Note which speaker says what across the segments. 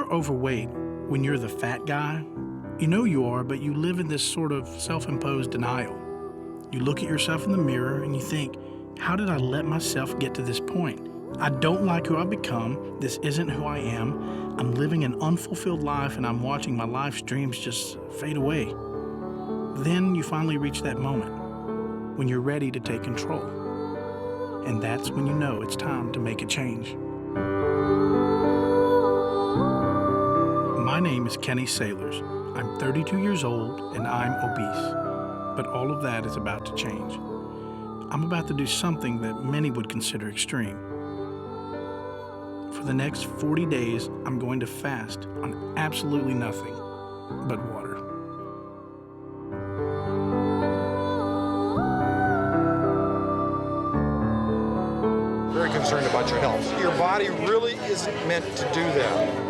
Speaker 1: you're overweight, when you're the fat guy, you know you are, but you live in this sort of self-imposed denial. You look at yourself in the mirror and you think, how did I let myself get to this point? I don't like who I've become. This isn't who I am. I'm living an unfulfilled life and I'm watching my life dreams just fade away. Then you finally reach that moment when you're ready to take control. And that's when you know it's time to make a change. My name is Kenny Saylors. I'm 32 years old and I'm obese. But all of that is about to change. I'm about to do something that many would consider extreme. For the next 40 days, I'm going to fast on absolutely nothing but water.
Speaker 2: Very concerned about your health. Your body really isn't meant to do that.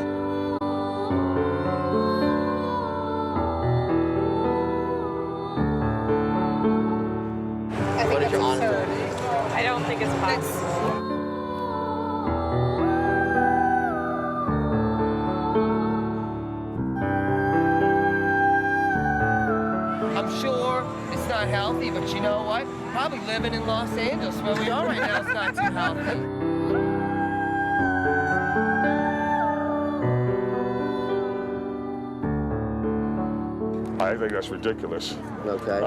Speaker 3: I don't think it's possible.
Speaker 4: I'm sure it's not healthy, but you know what? Probably living in Los Angeles where we are right now is not too healthy.
Speaker 5: I think that's ridiculous.
Speaker 4: Okay.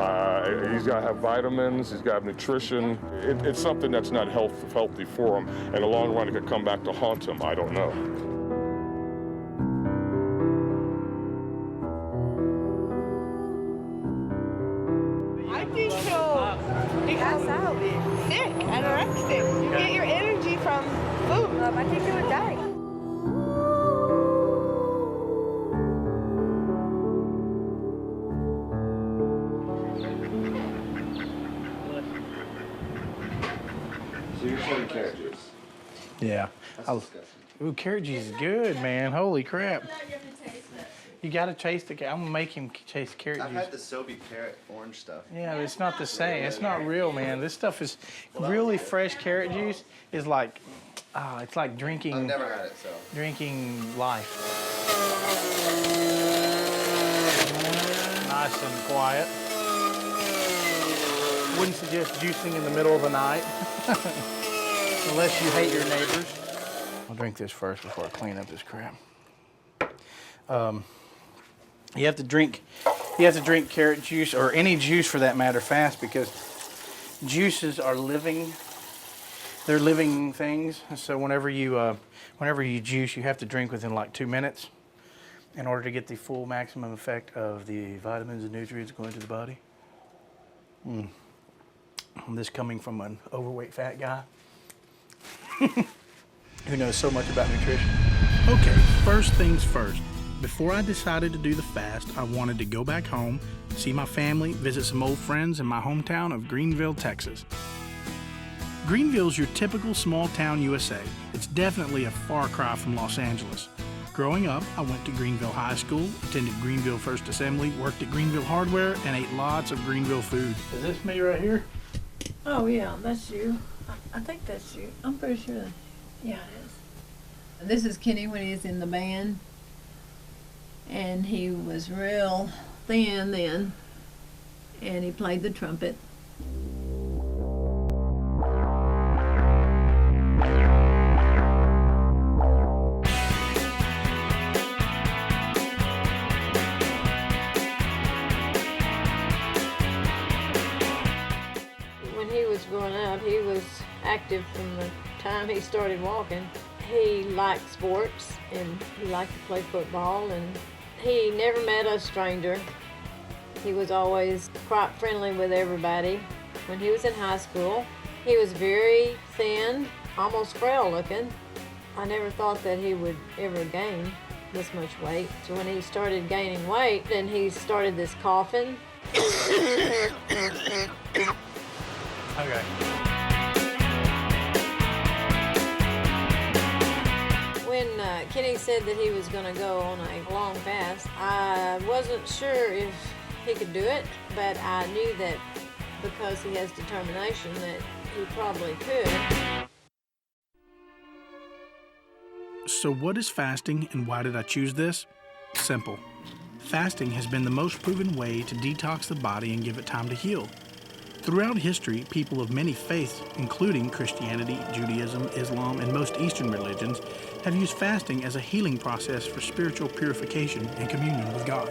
Speaker 5: He's got to have vitamins, he's got to have nutrition. It's something that's not healthy for him. In the long run, it could come back to haunt him. I don't know.
Speaker 6: I think so. Pass out. Sick, anorexic. You get your energy from food. I think you would die.
Speaker 5: So you're putting carrot juice?
Speaker 1: Yeah. Ooh, carrot juice is good, man. Holy crap. You gotta taste it. I'm gonna make him taste carrot juice.
Speaker 7: I've had the Sobe carrot orange stuff.
Speaker 1: Yeah, but it's not the same. It's not real, man. This stuff is really fresh carrot juice is like, it's like drinking.
Speaker 7: I've never had it, so.
Speaker 1: Drinking life. Nice and quiet. Wouldn't suggest juicing in the middle of the night. Unless you hate your neighbors. I'll drink this first before I clean up this crap. You have to drink carrot juice, or any juice for that matter, fast, because juices are living. They're living things. So whenever you juice, you have to drink within like 2 minutes in order to get the full maximum effect of the vitamins and nutrients going to the body. This coming from an overweight fat guy who knows so much about nutrition. Okay, first things first. Before I decided to do the fast, I wanted to go back home, see my family, visit some old friends in my hometown of Greenville, Texas. Greenville's your typical small town USA. It's definitely a far cry from Los Angeles. Growing up, I went to Greenville High School, attended Greenville First Assembly, worked at Greenville Hardware, and ate lots of Greenville food. Is this me right here?
Speaker 8: Oh yeah, that's you. I think that's you. I'm pretty sure. Yeah, it is. This is Kenny when he was in the band. And he was real thin then, and he played the trumpet.
Speaker 3: When he was growing up, he was active from the time he started walking. He liked sports, and he liked to play football, and he never met a stranger. He was always quite friendly with everybody. When he was in high school, he was very thin, almost frail looking. I never thought that he would ever gain this much weight. So when he started gaining weight, then he started this coughing.
Speaker 1: Okay.
Speaker 3: When Kenny said that he was going to go on a long fast, I wasn't sure if he could do it, but I knew that because he has determination that he probably could.
Speaker 1: So what is fasting and why did I choose this? Simple. Fasting has been the most proven way to detox the body and give it time to heal. Throughout history, people of many faiths, including Christianity, Judaism, Islam, and most Eastern religions, have used fasting as a healing process for spiritual purification and communion with God.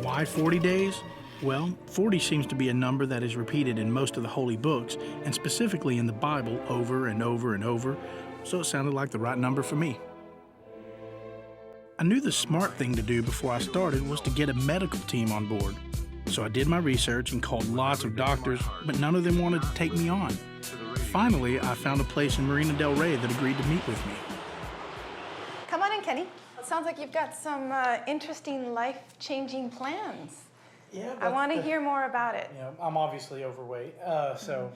Speaker 1: Why 40 days? Well, 40 seems to be a number that is repeated in most of the holy books, and specifically in the Bible over and over and over, so it sounded like the right number for me. I knew the smart thing to do before I started was to get a medical team on board. So I did my research and called lots of doctors, but none of them wanted to take me on. Finally, I found a place in Marina Del Rey that agreed to meet with me.
Speaker 6: Come on in, Kenny. It sounds like you've got some interesting life-changing plans.
Speaker 1: Yeah,
Speaker 6: I want to hear more about it.
Speaker 1: You know, I'm obviously overweight, so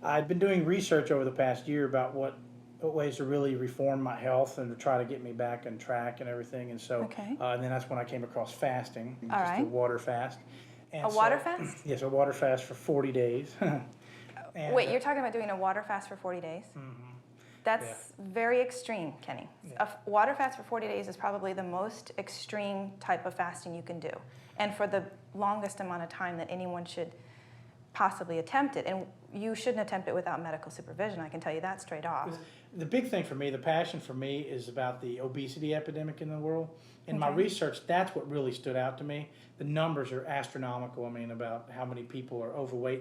Speaker 1: I'd been doing research over the past year about what ways to really reform my health and to try to get me back on track and everything. And so, and then that's when I came across fasting, a water fast. And
Speaker 6: a water fast?
Speaker 1: Yes, a water fast for 40 days.
Speaker 6: Wait, you're talking about doing a water fast for 40 days? Mm-hmm. That's very extreme, Kenny. Yeah. A water fast for 40 days is probably the most extreme type of fasting you can do, and for the longest amount of time that anyone should possibly attempt it. And you shouldn't attempt it without medical supervision, I can tell you that straight off.
Speaker 1: The big thing for me, the passion for me, is about the obesity epidemic in the world. In my research, that's what really stood out to me. The numbers are astronomical, about how many people are overweight.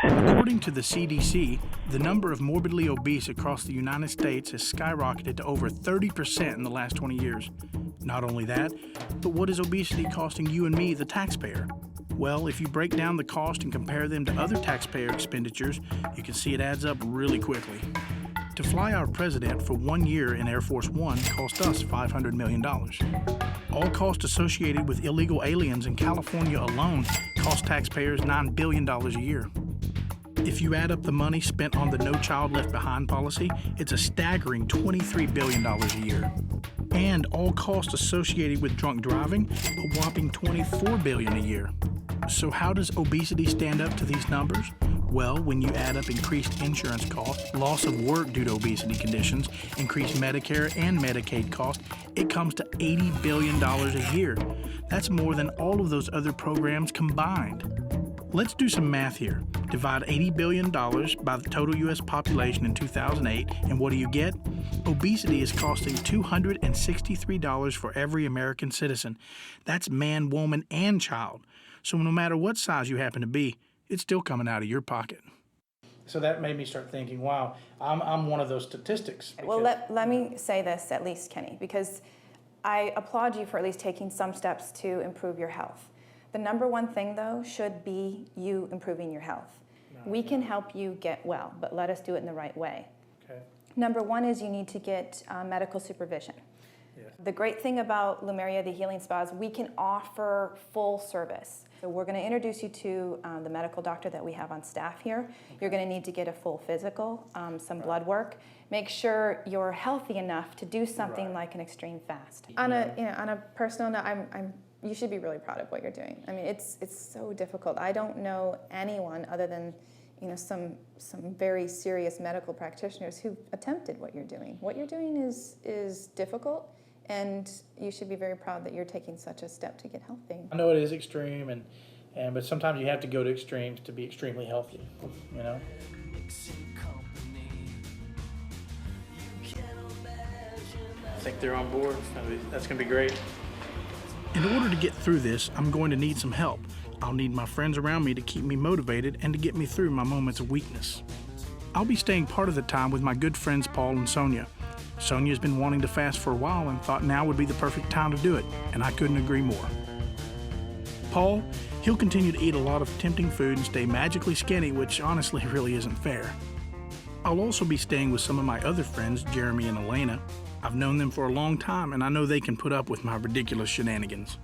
Speaker 1: According to the CDC, the number of morbidly obese across the United States has skyrocketed to over 30% in the last 20 years. Not only that, but what is obesity costing you and me, the taxpayer? Well, if you break down the cost and compare them to other taxpayer expenditures, you can see it adds up really quickly. To fly our president for 1 year in Air Force One cost us $500 million. All costs associated with illegal aliens in California alone cost taxpayers $9 billion a year. If you add up the money spent on the No Child Left Behind policy, it's a staggering $23 billion a year. And all costs associated with drunk driving, a whopping $24 billion a year. So how does obesity stand up to these numbers? Well, when you add up increased insurance costs, loss of work due to obesity conditions, increased Medicare and Medicaid costs, it comes to $80 billion a year. That's more than all of those other programs combined. Let's do some math here. Divide $80 billion by the total U.S. population in 2008, and what do you get? Obesity is costing $263 for every American citizen. That's man, woman, and child. So no matter what size you happen to be, it's still coming out of your pocket. So that made me start thinking, wow, I'm one of those statistics.
Speaker 6: Well, let me say this at least, Kenny, because I applaud you for at least taking some steps to improve your health. The number one thing, though, should be you improving your health. We can help you get well, but let us do it in the right way. Okay. Number one is you need to get medical supervision. Yes. The great thing about Lumeria, the healing spa, is we can offer full service. So we're going to introduce you to the medical doctor that we have on staff here. Okay. You're going to need to get a full physical, some blood work. Make sure you're healthy enough to do something like an extreme fast. On a personal note, you should be really proud of what you're doing. It's so difficult. I don't know anyone other than some very serious medical practitioners who attempted what you're doing. What you're doing is difficult, and you should be very proud that you're taking such a step to get healthy.
Speaker 1: I know it is extreme, but sometimes you have to go to extremes to be extremely healthy, I think they're on board. That's going to be great. In order to get through this, I'm going to need some help. I'll need my friends around me to keep me motivated and to get me through my moments of weakness. I'll be staying part of the time with my good friends Paul and Sonia. Sonia's been wanting to fast for a while and thought now would be the perfect time to do it, and I couldn't agree more. Paul, he'll continue to eat a lot of tempting food and stay magically skinny, which honestly really isn't fair. I'll also be staying with some of my other friends, Jeremy and Elena. I've known them for a long time, and I know they can put up with my ridiculous shenanigans.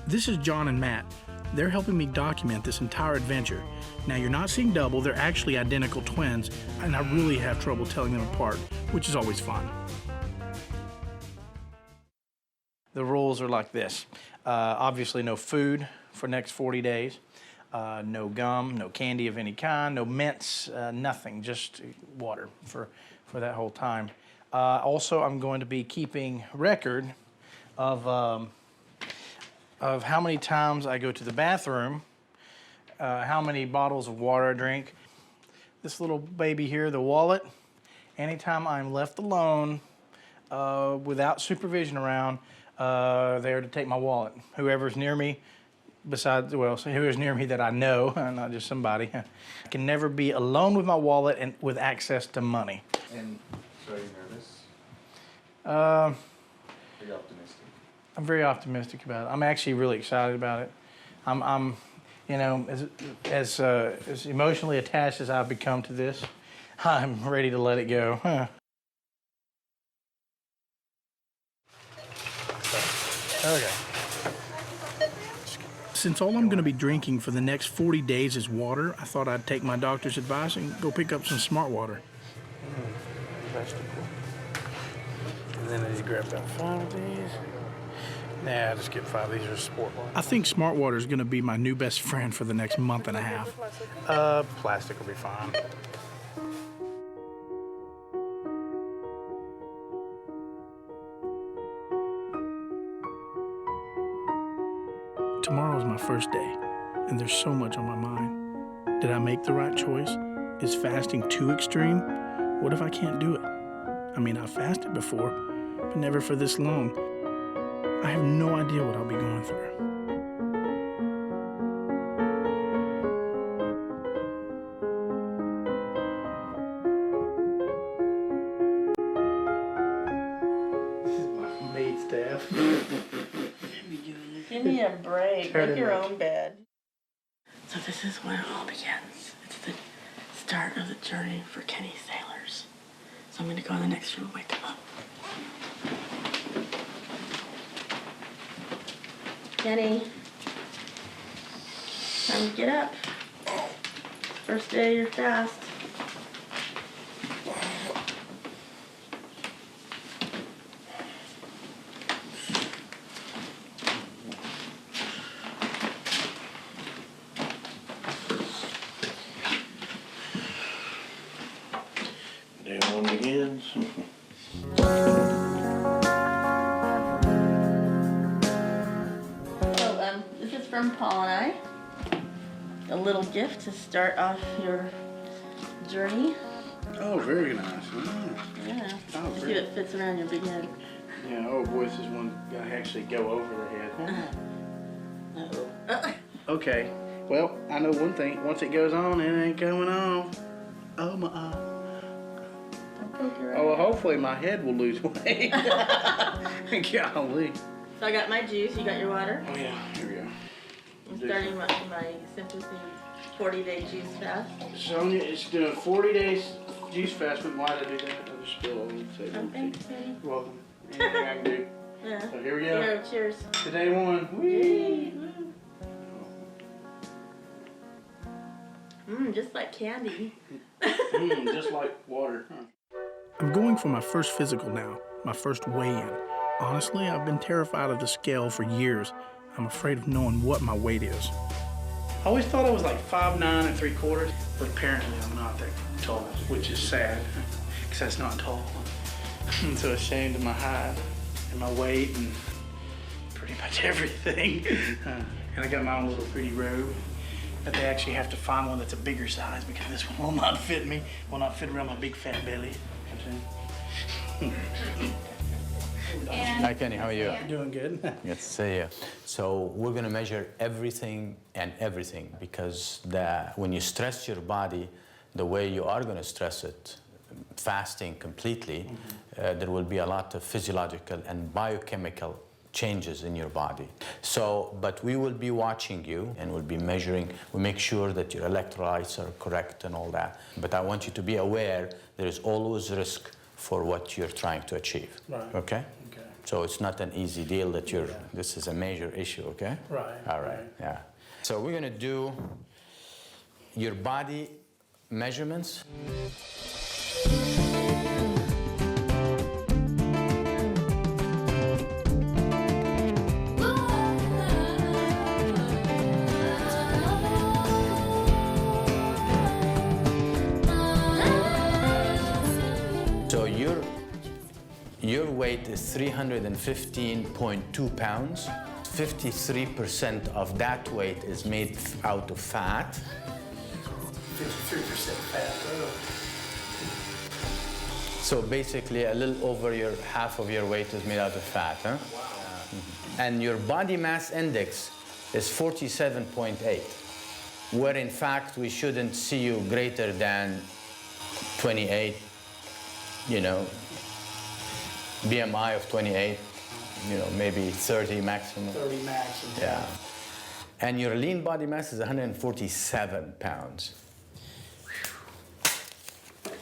Speaker 1: This is John and Matt. They're helping me document this entire adventure. Now, you're not seeing double, they're actually identical twins, and I really have trouble telling them apart, which is always fun. The rules are like this. Obviously, no food for the next 40 days. no gum, no candy of any kind, no mints, nothing, just water for that whole time. Also, I'm going to be keeping record of how many times I go to the bathroom, how many bottles of water I drink. This little baby here, the wallet, anytime I'm left alone without supervision around, there to take my wallet. Whoever's near me, besides, well, whoever's near me that I know, not just somebody. I can never be alone with my wallet and with access to money.
Speaker 7: And so are you nervous?
Speaker 1: Are
Speaker 7: you optimistic?
Speaker 1: I'm very optimistic about it. I'm actually really excited about it. I'm you know, as emotionally attached as I've become to this, I'm ready to let it go. Okay. Since all I'm going to be drinking for the next 40 days is water, I thought I'd take my doctor's advice and go pick up some smart water. Vegetable. And then I just grab about 5 of these. Nah, just get 5. These are sport water. I think smart water is going to be my new best friend for the next month and a half. Plastic will be fine. Tomorrow's my first day, and there's so much on my mind. Did I make the right choice? Is fasting too extreme? What if I can't do it? I mean, I've fasted before, but never for this long. I have no idea what I'll be going through. This is my maid staff.
Speaker 9: Give me a break. Make your own bed.
Speaker 10: So this is when it all begins. It's the start of the journey for Kenny Saylors. So I'm going to go in the next room and wake him up. Kenny, time to get up. First day of your fast.
Speaker 1: Day one begins.
Speaker 10: This is from Paul and I. A little gift to start off your journey.
Speaker 1: Oh, very nice.
Speaker 10: Yeah.
Speaker 1: Oh,
Speaker 10: See if it fits around your big head.
Speaker 1: Yeah, oh boy, this is one I actually go over the head.
Speaker 10: No.
Speaker 1: Okay, well, I know one thing. Once it goes on, it ain't coming off. Oh my.
Speaker 10: Don't poke your
Speaker 1: Oh, well,
Speaker 10: eye.
Speaker 1: hopefully my head will lose weight. Golly.
Speaker 10: So I got my juice. You got your water.
Speaker 1: Oh yeah, here we go.
Speaker 10: I'm starting my Sympathy 40-day juice fast.
Speaker 1: Sonia is doing 40 days juice fast. Why did I do that? I'll just spill all the tea.
Speaker 10: Oh, thanks, Kenny.
Speaker 1: You're welcome. Anything I can do.
Speaker 10: Yeah.
Speaker 1: So here we go.
Speaker 10: Here, cheers.
Speaker 1: To day one. Whee!
Speaker 10: Just like candy.
Speaker 1: Just like water. I'm going for my first physical now, my first weigh-in. Honestly, I've been terrified of the scale for years. I'm afraid of knowing what my weight is. I always thought I was like 5'9"3/4", but apparently I'm not that tall, which is sad, because that's not tall. I'm so ashamed of my height and my weight and pretty much everything. And I got my own little pretty robe, but they actually have to find one that's a bigger size because this one will not fit me, will not fit around my big fat belly.
Speaker 11: Hi Kenny, how are you?
Speaker 1: Doing good.
Speaker 11: Good to see you. So we're going to measure everything and everything because when you stress your body the way you are going to stress it, fasting completely, there will be a lot of physiological and biochemical changes in your body. So, but we will be watching you and we'll be measuring, we make sure that your electrolytes are correct and all that. But I want you to be aware there is always risk for what you're trying to achieve.
Speaker 1: Right.
Speaker 11: Okay?
Speaker 1: Okay.
Speaker 11: So it's not an easy deal that you're, this is a major issue, okay?
Speaker 1: Right.
Speaker 11: All right, yeah. So we're gonna do your body measurements. So your weight is 315.2 pounds. 53% of that weight is made out of fat.
Speaker 1: 53% fat.
Speaker 11: So basically, a little over half of your weight is made out of fat, huh?
Speaker 1: Wow.
Speaker 11: And your body mass index is 47.8, where in fact we shouldn't see you greater than 28, you know, BMI of 28, you know, maybe 30 maximum.
Speaker 1: 30 maximum.
Speaker 11: Yeah. And your lean body mass is 147 pounds.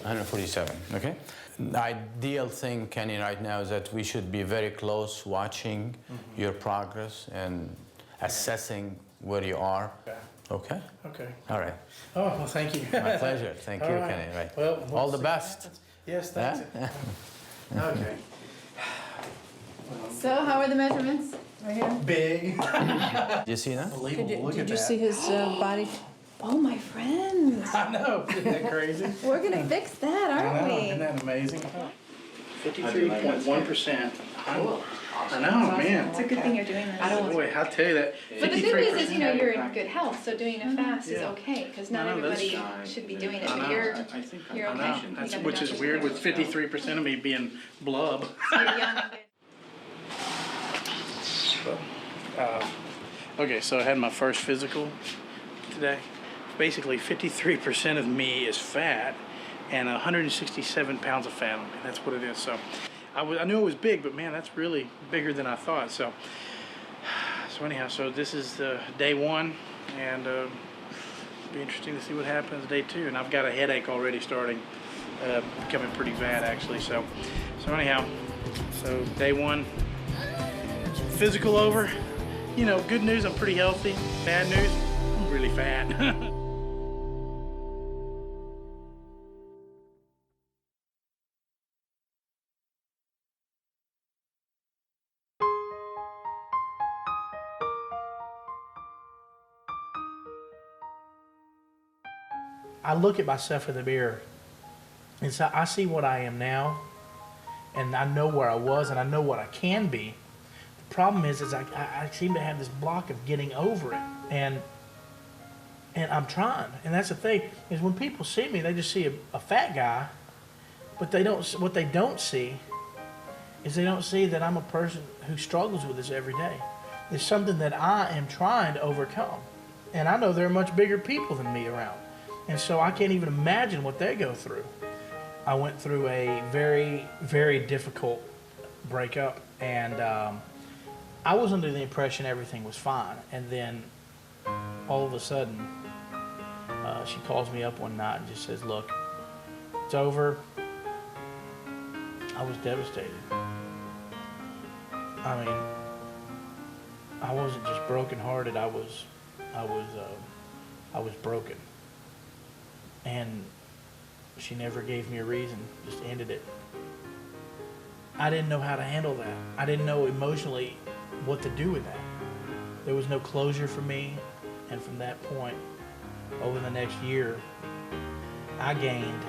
Speaker 11: 147, okay? The ideal thing, Kenny, right now is that we should be very close watching your progress and assessing where you are. Okay?
Speaker 1: Okay.
Speaker 11: All right.
Speaker 1: Oh, well, thank you.
Speaker 11: My pleasure. Thank you,
Speaker 1: right.
Speaker 11: Kenny. Right.
Speaker 1: Well,
Speaker 11: all the best.
Speaker 1: Yes, thanks.
Speaker 11: Yeah?
Speaker 1: Okay.
Speaker 6: So, how are the measurements? Right here?
Speaker 1: Big.
Speaker 11: You see that?
Speaker 8: Did you see his body?
Speaker 6: Oh, my friends.
Speaker 1: I know. Isn't that crazy?
Speaker 6: We're going to fix that, aren't we?
Speaker 1: Isn't that amazing? 53.1%. I know, man.
Speaker 6: It's a good thing you're doing this.
Speaker 1: Boy, I'll tell you that.
Speaker 6: But the good news is, you know, you're in good health, so doing a fast is okay, because not everybody should be doing it, but you're okay.
Speaker 1: That's, which is weird with 53% of me being blub.
Speaker 6: So you're young and good.
Speaker 1: Okay, so I had my first physical today. Basically, 53% of me is fat, and 167 pounds of fat on me. That's what it is. So I knew it was big, but man, that's really bigger than I thought. So anyhow, so this is day one, and it'll be interesting to see what happens day two. And I've got a headache already starting, becoming pretty bad actually. So anyhow, so day one, physical over. You know, good news, I'm pretty healthy. Bad news, I'm really fat. I look at myself in the mirror, and so I see what I am now, and I know where I was, and I know what I can be. The problem is I seem to have this block of getting over it, and I'm trying. And that's the thing, is when people see me, they just see a fat guy, but what they don't see is they don't see that I'm a person who struggles with this every day. It's something that I am trying to overcome, and I know there are much bigger people than me around. And so I can't even imagine what they go through. I went through a very, very difficult breakup, and I was under the impression everything was fine. And then all of a sudden, she calls me up one night and just says, "Look, it's over." I was devastated. I mean, I wasn't just brokenhearted. I was broken. And she never gave me a reason, just ended it. I didn't know how to handle that. I didn't know emotionally what to do with that. There was no closure for me, and from that point, over the next year, I gained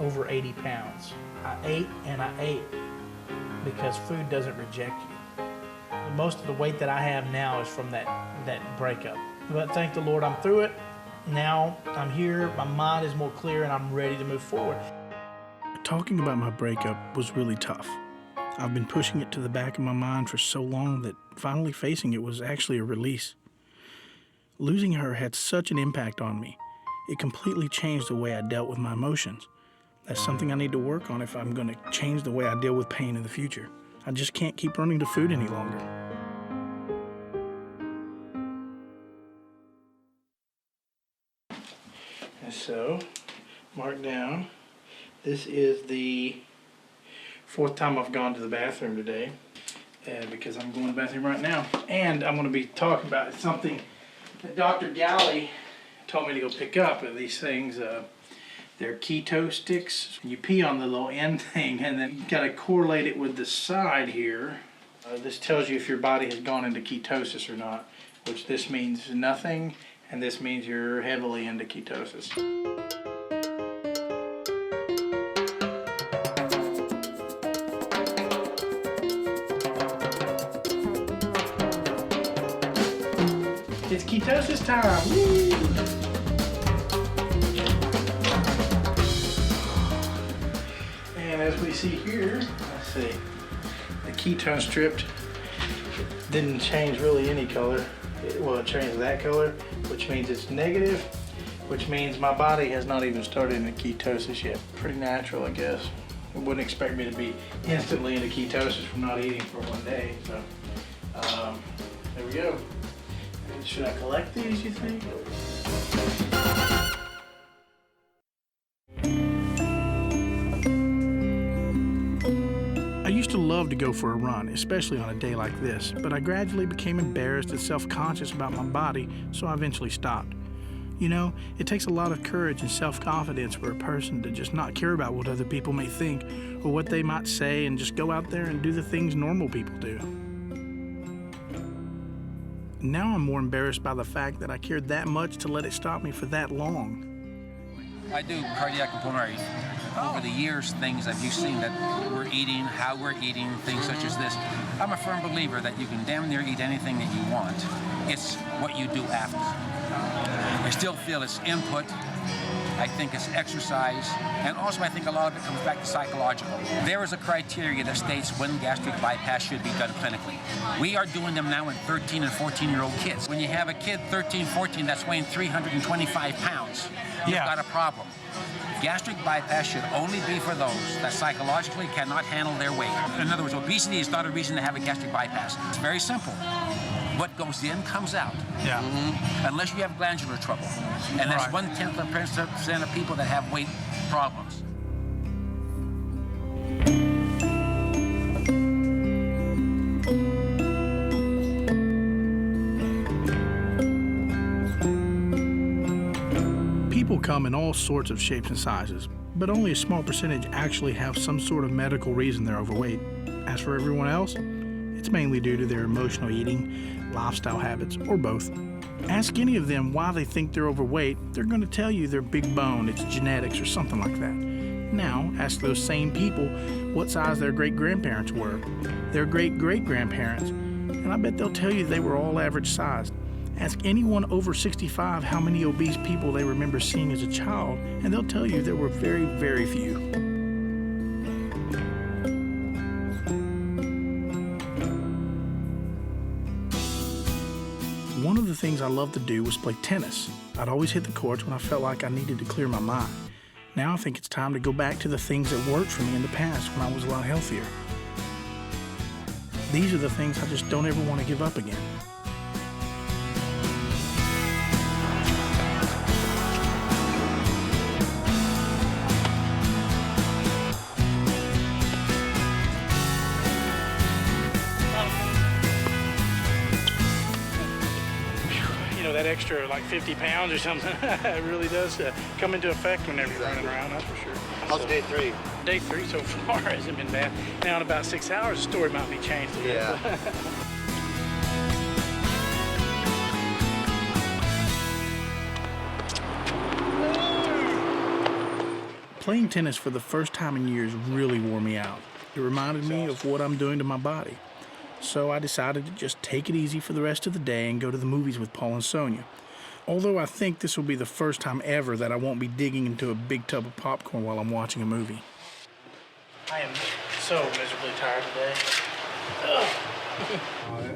Speaker 1: over 80 pounds. I ate and I ate because food doesn't reject you. Most of the weight that I have now is from that breakup. But thank the Lord I'm through it. Now I'm here, my mind is more clear, and I'm ready to move forward. Talking about my breakup was really tough. I've been pushing it to the back of my mind for so long that finally facing it was actually a release. Losing her had such an impact on me. It completely changed the way I dealt with my emotions. That's something I need to work on if I'm going to change the way I deal with pain in the future. I just can't keep running to food any longer. So, mark down, this is the 4th time I've gone to the bathroom today, because I'm going to the bathroom right now. And I'm going to be talking about something that Dr. Galley told me to go pick up. These things, they're keto sticks. You pee on the little end thing, and then you got to correlate it with the side here. This tells you if your body has gone into ketosis or not, which this means nothing. And this means you're heavily into ketosis. It's ketosis time. Woo! And as we see here, let's see, the ketone strip didn't change really any color. It changed that color, which means it's negative, which means my body has not even started into ketosis yet. Pretty natural, I guess. You wouldn't expect me to be instantly into ketosis from not eating for one day. So there we go. Should I collect these, you think? I used to love to go for a run, especially on a day like this, but I gradually became embarrassed and self-conscious about my body, so I eventually stopped. You know, it takes a lot of courage and self-confidence for a person to just not care about what other people may think or what they might say and just go out there and do the things normal people do. Now I'm more embarrassed by the fact that I cared that much to let it stop me for that long.
Speaker 12: I do cardiac and pulmonary. Over the years, things that you've seen that we're eating, how we're eating, things such as this. I'm a firm believer that you can damn near eat anything that you want. It's what you do after. I still feel it's input. I think it's exercise. And also I think a lot of it comes back to psychological. There is a criteria that states when gastric bypass should be done clinically. We are doing them now in 13 and 14-year-old kids. When you have a kid, 13, 14, that's weighing 325 pounds, you've got a problem. Gastric bypass should only be for those that psychologically cannot handle their weight. In other words, obesity is not a reason to have a gastric bypass. It's very simple. What goes in comes out. Yeah. Unless you have glandular trouble. And that's 1/10% of people that have weight problems. People come in all sorts of shapes and sizes, but only a small percentage actually have some sort of medical reason they're overweight. As for everyone else, it's mainly due to their emotional eating, lifestyle habits, or both. Ask any of them why they think they're overweight, they're going to tell you they're big bone, it's genetics, or something like that. Now, ask those same people what size their great-grandparents were, their great-great-grandparents, and I bet they'll tell you they were all average sized. Ask anyone over 65 how many obese people they remember seeing as a child, and they'll tell you there were very, very few. One of the things I loved to do was play tennis. I'd always hit the courts when I felt like I needed to clear my mind. Now I think it's time to go back to the things that worked for me in the past when I was a lot healthier. These are the things I just don't ever want to give up again. That extra like 50 pounds or something, it really does come into effect whenever you're running around, that's for sure.
Speaker 13: How's day 3?
Speaker 1: Day 3 so far hasn't been bad. Now in about 6 hours, the story might be changed again. Yeah. Playing tennis for the first time in years really wore me out. It reminded me of what I'm doing to my body. So I decided to just take it easy for the rest of the day and go to the movies with Paul and Sonia. Although I think this will be the first time ever that I won't be digging into a big tub of popcorn while I'm watching a movie. I am so miserably tired today.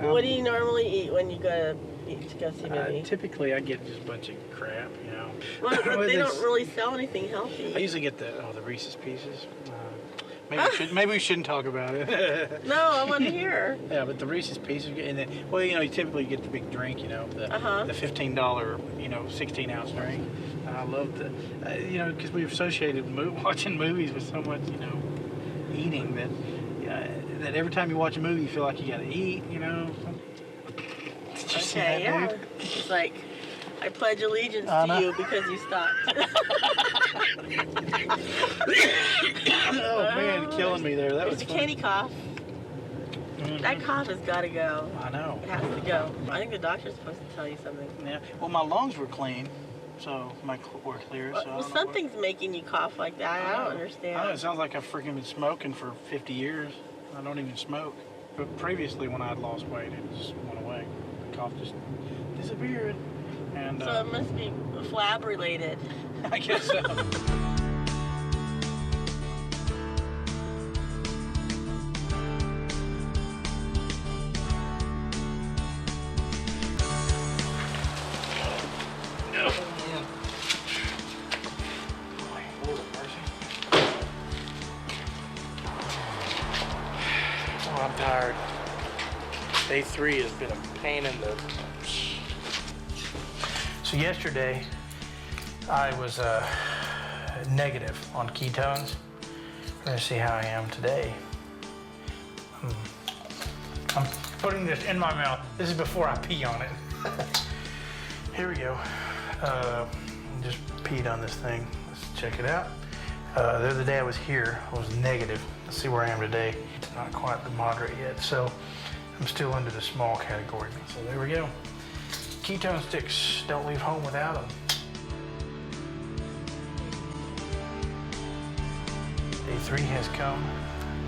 Speaker 9: What do you normally eat when you go see a movie?
Speaker 1: Typically I get just a bunch of crap, you know.
Speaker 9: Well, they don't really sell anything healthy.
Speaker 1: I usually get the Reese's Pieces. Maybe we shouldn't talk about it.
Speaker 9: No, I want to hear.
Speaker 1: Yeah, but the Reese's Pieces, and then, well, you know, you typically get the big drink, you know, the $15, you know, 16-ounce drink. I love the, you know, because we've associated watching movies with so much, you know, eating that every time you watch a movie, you feel like you got to eat, you know. Did you see that,
Speaker 9: yeah.
Speaker 1: dude?
Speaker 9: It's like, I pledge allegiance to you because you stopped.
Speaker 1: Oh man, killing me there. That was
Speaker 9: a candy cough. That cough has got to go.
Speaker 1: I know.
Speaker 9: It has to go. I think the doctor's supposed to tell you something.
Speaker 1: Yeah. Well, my lungs were clean, so were clear. So
Speaker 9: something's making you cough like that. I don't understand.
Speaker 1: I know, it sounds like I've freaking been smoking for 50 years. I don't even smoke. But previously, when I had lost weight, it just went away. cough just disappeared. And
Speaker 9: So it must be flab related.
Speaker 1: I guess so. Oh, I'm tired. Day 3 has been a pain in the... So yesterday, I was negative on ketones. We're gonna see how I am today. I'm putting this in my mouth. This is before I pee on it. Here we go. Just peed on this thing. Let's check it out. The other day I was here, I was negative. Let's see where I am today. It's not quite the moderate yet, so I'm still under the small category. So there we go. Ketone sticks, don't leave home without them. Day 3 has come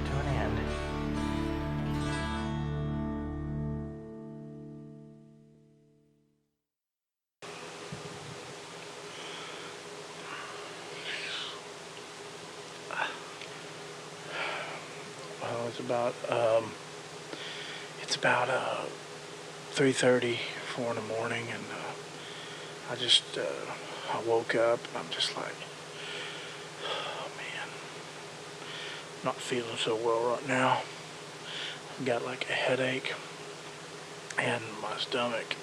Speaker 1: to an end. Well, it's about 3:30, 4 in the morning, and I woke up and I'm just like, oh man, I'm not feeling so well right now. I've got like a headache and my stomach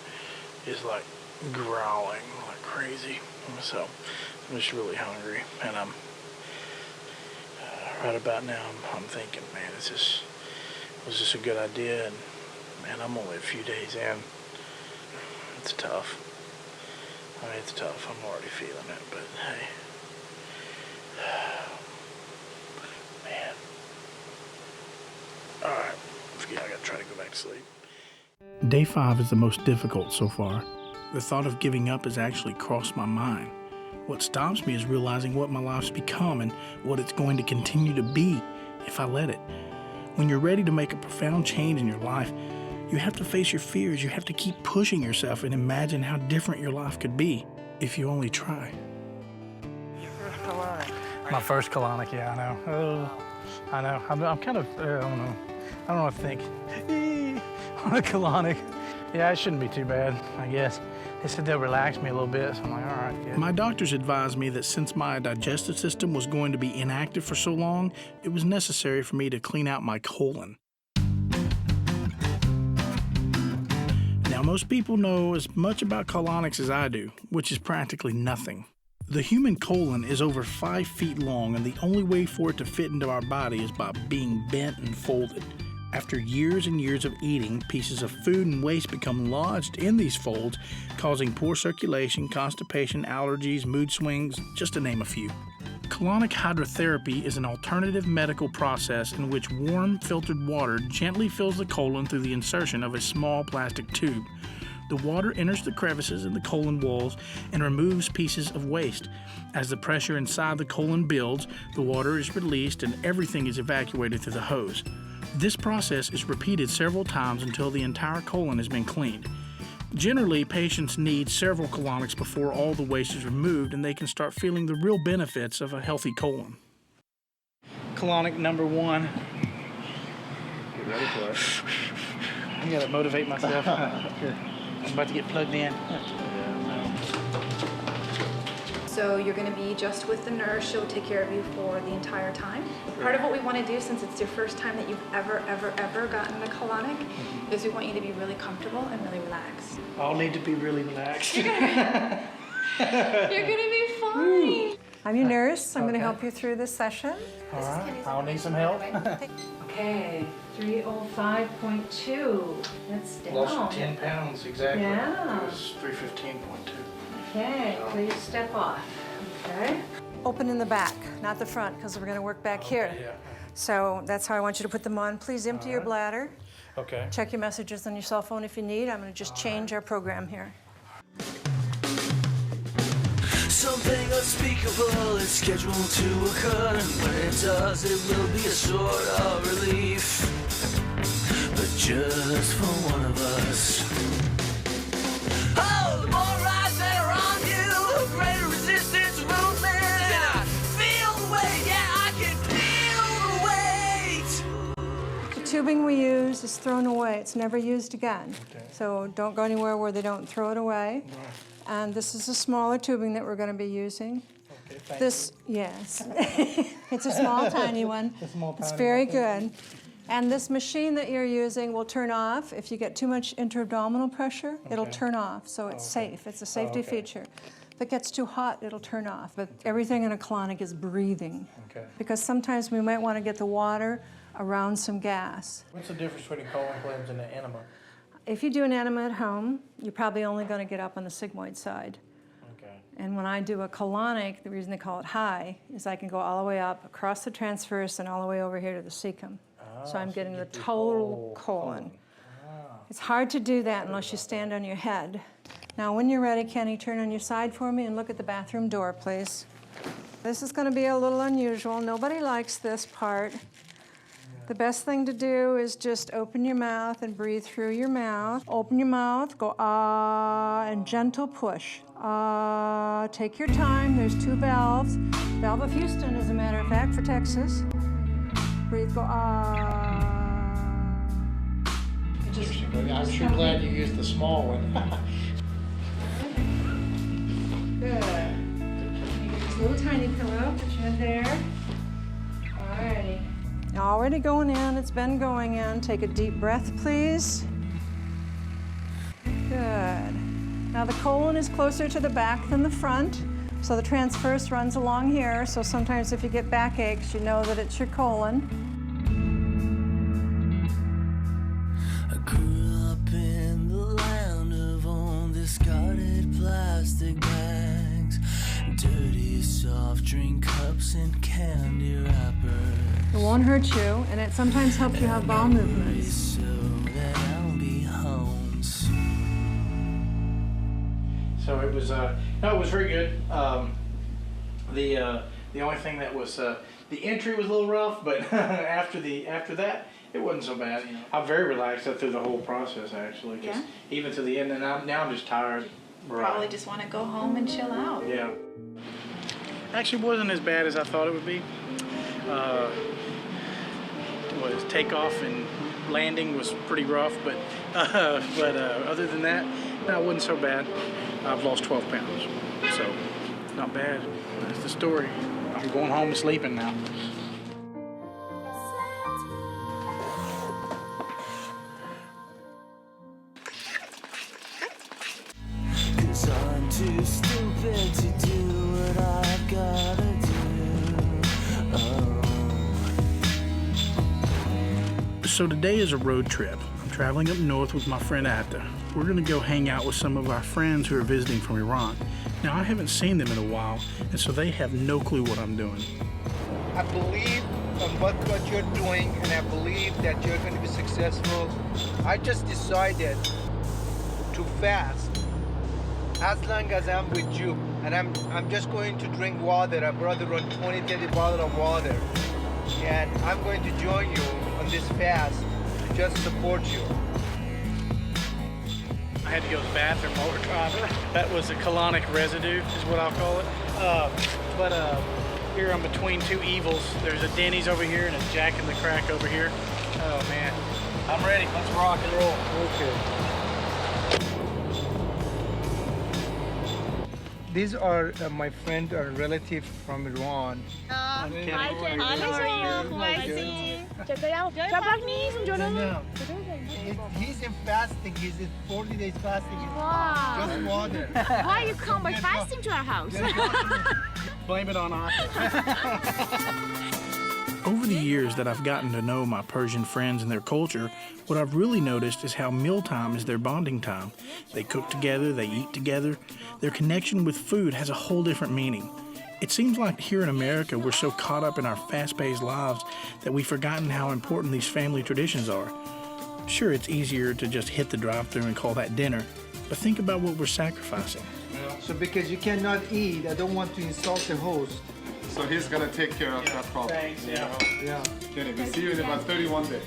Speaker 1: is like growling like crazy. So I'm just really hungry, and I'm right about now I'm thinking, man, was this a good idea? And man, I'm only a few days in. It's tough. I mean, it's tough. I'm already feeling it, but hey. Man. All right. Yeah, I gotta try to go back to sleep. Day 5 is the most difficult so far. The thought of giving up has actually crossed my mind. What stops me is realizing what my life's become and what it's going to continue to be if I let it. When you're ready to make a profound change in your life, you have to face your fears. You have to keep pushing yourself and imagine how different your life could be if you only try.
Speaker 9: Your first colonic.
Speaker 1: My first colonic, yeah, I know. Oh, I know. I'm kind of, I don't know. I don't know what to think. On a colonic. Yeah, it shouldn't be too bad, I guess. They said they'll relax me a little bit, so I'm like, all right. Yeah. My doctors advised me that since my digestive system was going to be inactive for so long, it was necessary for me to clean out my colon. Now, most people know as much about colonics as I do, which is practically nothing. The human colon is over 5 feet long, and the only way for it to fit into our body is by being bent and folded. After years and years of eating, pieces of food and waste become lodged in these folds, causing poor circulation, constipation, allergies, mood swings, just to name a few. Colonic hydrotherapy is an alternative medical process in which warm, filtered water gently fills the colon through the insertion of a small plastic tube. The water enters the crevices in the colon walls and removes pieces of waste. As the pressure inside the colon builds, the water is released and everything is evacuated through the hose. This process is repeated several times until the entire colon has been cleaned. Generally, patients need several colonics before all the waste is removed and they can start feeling the real benefits of a healthy colon. Colonic number 1.
Speaker 7: Get ready for it.
Speaker 1: I gotta motivate myself. I'm about to get plugged in.
Speaker 6: So you're going to be just with the nurse. She'll take care of you for the entire time. Part of what we want to do, since it's your first time that you've ever gotten a colonic, is we want you to be really comfortable and really relaxed.
Speaker 1: I'll need to be really relaxed.
Speaker 6: You're gonna be fine.
Speaker 13: I'm your nurse. I'm going to help you through this session.
Speaker 1: All right. I'll need some help.
Speaker 8: Okay, 305.2. That's down.
Speaker 1: Lost 10 pounds exactly.
Speaker 8: Yeah.
Speaker 1: It was 315.2.
Speaker 8: Okay, please step off. Okay.
Speaker 13: Open in the back, not the front, because we're going to work back here.
Speaker 1: Yeah.
Speaker 13: So that's how I want you to put them on. Please empty your bladder.
Speaker 1: Okay.
Speaker 13: Check your messages on your cell phone if you need. I'm going to just change our program here.
Speaker 14: Something unspeakable is scheduled to occur, and when it does, it will be a sort of relief. But just for one of us. Oh, the more eyes that are on you, the greater resistance movement. And I feel the weight, yeah, I can feel the weight.
Speaker 13: The tubing we use is thrown away. It's never used again. So don't go anywhere where they don't throw it away. And this is a smaller tubing that we're going to be using. This, yes. It's a small, tiny one. It's very good. And this machine that you're using will turn off. If you get too much intra-abdominal pressure, it'll turn off. So it's safe. It's a safety feature. If it gets too hot, it'll turn off. But everything in a colonic is breathing. Because sometimes we might want to get the water around some gas.
Speaker 1: What's the difference between a colon cleanse and an enema?
Speaker 13: If you do an enema at home, you're probably only going to get up on the sigmoid side. And when I do a colonic, the reason they call it high is I can go all the way up across the transverse and all the way over here to the cecum. So I'm getting the total colon. It's hard to do that unless you stand on your head. Now, when you're ready, Kenny, turn on your side for me and look at the bathroom door, please. This is going to be a little unusual. Nobody likes this part. The best thing to do is just open your mouth and breathe through your mouth. Open your mouth, go ah, and gentle push. Ah, take your time. There's 2 valves. Valve of Houston, as a matter of fact, for Texas. Breathe, go ah.
Speaker 1: I'm sure glad you used the small one.
Speaker 13: Good. You get this little tiny pillow, put your head there. Alrighty. Already going in, it's been going in. Take a deep breath, please. Good. Now the colon is closer to the back than the front, so the transverse runs along here, so sometimes if you get backaches, you know that it's your colon.
Speaker 14: I grew up in the land of undiscarded plastic bags, dirty soft drink cups and candy wrappers.
Speaker 13: It won't hurt you, and it sometimes helps you have bowel movements.
Speaker 14: So that I'll be home
Speaker 1: So it was, no, it was very good. The only thing that was, the entry was a little rough, but after that, it wasn't so bad. You know, I'm very relaxed through the whole process, actually.
Speaker 6: Yeah.
Speaker 1: Even to the end, and now I'm just tired.
Speaker 6: Probably just want to go home and chill out.
Speaker 1: Yeah. Actually, wasn't as bad as I thought it would be. Takeoff and landing was pretty rough, but other than that, no, it wasn't so bad. I've lost 12 pounds, so not bad. That's the story. I'm going home and sleeping now.
Speaker 14: Cause I'm too stupid to do what I've gotta do.
Speaker 1: So today is a road trip. I'm traveling up north with my friend Atta. We're gonna go hang out with some of our friends who are visiting from Iran. Now, I haven't seen them in a while, and so they have no clue what I'm doing.
Speaker 15: I believe in what you're doing, and I believe that you're going to be successful. I just decided to fast as long as I'm with you, and I'm just going to drink water. I brought around 20-30 bottles of water, and I'm going to join you on this fast to just support you.
Speaker 1: I had to go to the bathroom while we're driving. That was a colonic residue, is what I'll call it. Here I'm between two evils. There's a Denny's over here and a Jack in the Crack over here. Oh man, I'm ready. Let's rock and roll. Okay.
Speaker 15: These are my friend or relative from Iran. He's in fasting. He's in 40 days fasting.
Speaker 16: Wow.
Speaker 15: Just water.
Speaker 16: Why you come by fasting to our house?
Speaker 1: Blame it on us. Over the years that I've gotten to know my Persian friends and their culture, what I've really noticed is how mealtime is their bonding time. They cook together, they eat together. Their connection with food has a whole different meaning. It seems like here in America, we're so caught up in our fast-paced lives that we've forgotten how important these family traditions are. Sure, it's easier to just hit the drive-thru and call that dinner, but think about what we're sacrificing.
Speaker 15: So because you cannot eat, I don't want to insult the host.
Speaker 7: So he's gonna take care of that problem.
Speaker 1: Thanks,
Speaker 7: you
Speaker 1: yeah.
Speaker 7: know? Yeah. Kenny, we'll see you in about 31 days.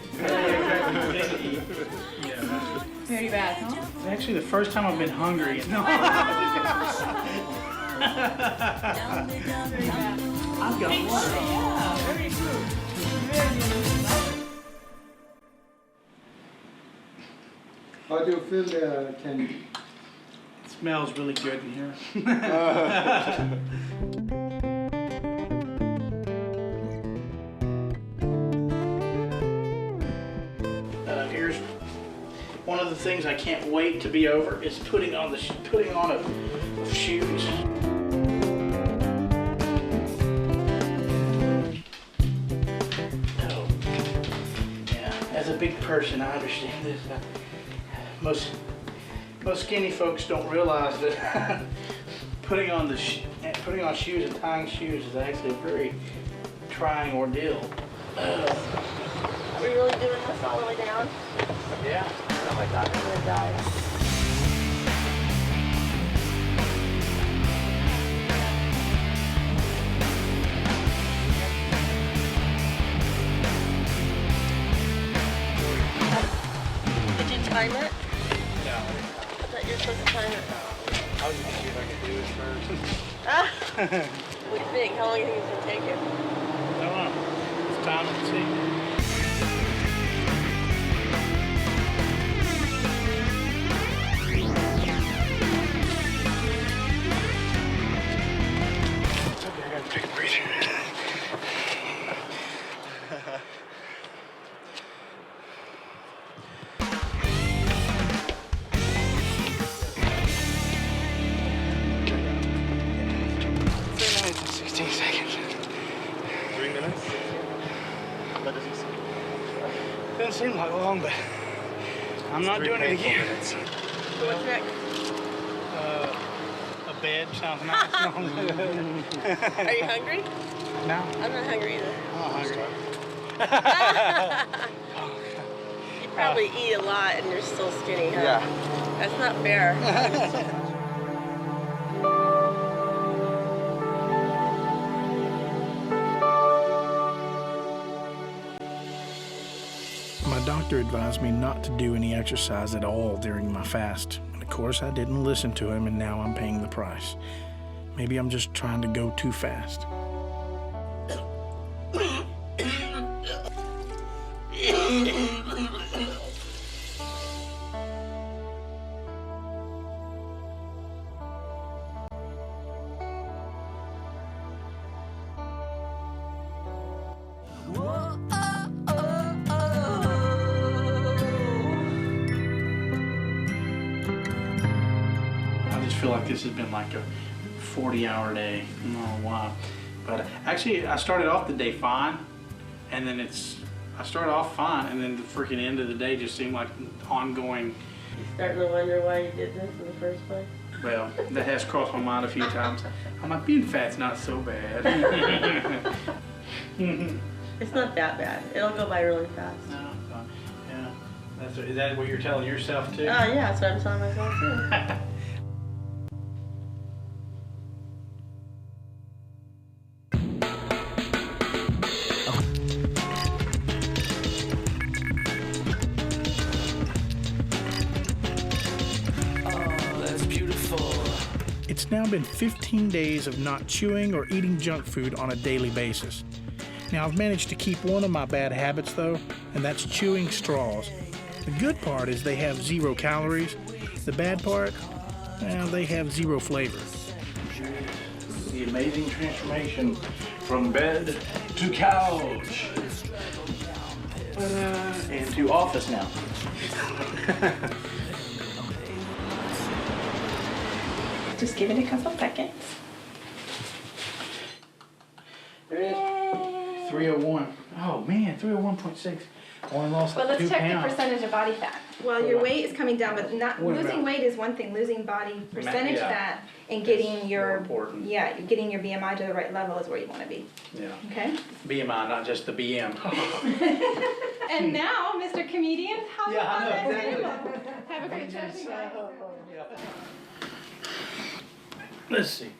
Speaker 6: Very bad, huh?
Speaker 1: It's actually the first time I've been hungry. No. I've got water.
Speaker 8: Yeah, very good. Very good.
Speaker 7: How do you feel, Kenny?
Speaker 1: It smells really good in here. Here's one of the things I can't wait to be over is putting on of shoes. Oh, yeah. As a big person, I understand this. Most skinny folks don't realize that putting on shoes and tying shoes is actually a very trying ordeal.
Speaker 10: Are we really doing this all the way down?
Speaker 1: Yeah.
Speaker 10: Oh my God, I'm gonna die. Did you time it?
Speaker 1: No.
Speaker 10: I thought you were supposed to time it.
Speaker 1: I was gonna see if I could do it first.
Speaker 10: What do you think? How long do you think it's gonna take you?
Speaker 1: I don't know. It's time to see. Okay, I gotta take a breather. Doesn't seem like long, but I'm not doing it again.
Speaker 10: What's next?
Speaker 1: A bed sounds nice.
Speaker 10: Are you hungry?
Speaker 1: No.
Speaker 10: I'm not hungry either.
Speaker 1: I'm hungry.
Speaker 10: You probably eat a lot and you're still skinny, huh?
Speaker 1: Yeah.
Speaker 10: That's not fair.
Speaker 1: My doctor advised me not to do any exercise at all during my fast. And of course, I didn't listen to him, and now I'm paying the price. Maybe I'm just trying to go too fast. I just feel like this has been like a 40-hour day. I don't know why. But actually, I started off the day fine, and then I started off fine, and then the freaking end of the day just seemed like ongoing.
Speaker 10: You starting to wonder why you did this in the first place?
Speaker 1: Well, that has crossed my mind a few times. I'm like, being fat's not so bad.
Speaker 10: It's not that bad. It'll go by really fast.
Speaker 1: No, yeah. Is that what you're telling yourself too?
Speaker 10: Oh yeah, that's what I'm telling myself too.
Speaker 1: It's now been 15 days of not chewing or eating junk food on a daily basis. Now, I've managed to keep one of my bad habits though, and that's chewing straws. The good part is they have 0 calories. The bad part, well, they have 0 flavor. The amazing transformation from bed to couch. And to office now.
Speaker 6: Just give it a couple seconds.
Speaker 1: There it is. 301. Oh man, 301.6. Only lost
Speaker 6: But
Speaker 1: like
Speaker 6: let's
Speaker 1: 2
Speaker 6: check
Speaker 1: pounds.
Speaker 6: the percentage of body fat. Well, your weight is coming down, but not
Speaker 1: What
Speaker 6: losing
Speaker 1: about-
Speaker 6: weight is one thing. Losing body percentage
Speaker 1: Yeah.
Speaker 6: fat and getting your
Speaker 1: important.
Speaker 6: getting your BMI to the right level is where you want to be.
Speaker 1: Yeah.
Speaker 6: Okay.
Speaker 1: BMI, not just the BM.
Speaker 6: And now, Mr. Comedian, how
Speaker 1: Yeah, I know,
Speaker 6: about
Speaker 1: exactly.
Speaker 6: that? Have a great session.
Speaker 1: Let's see.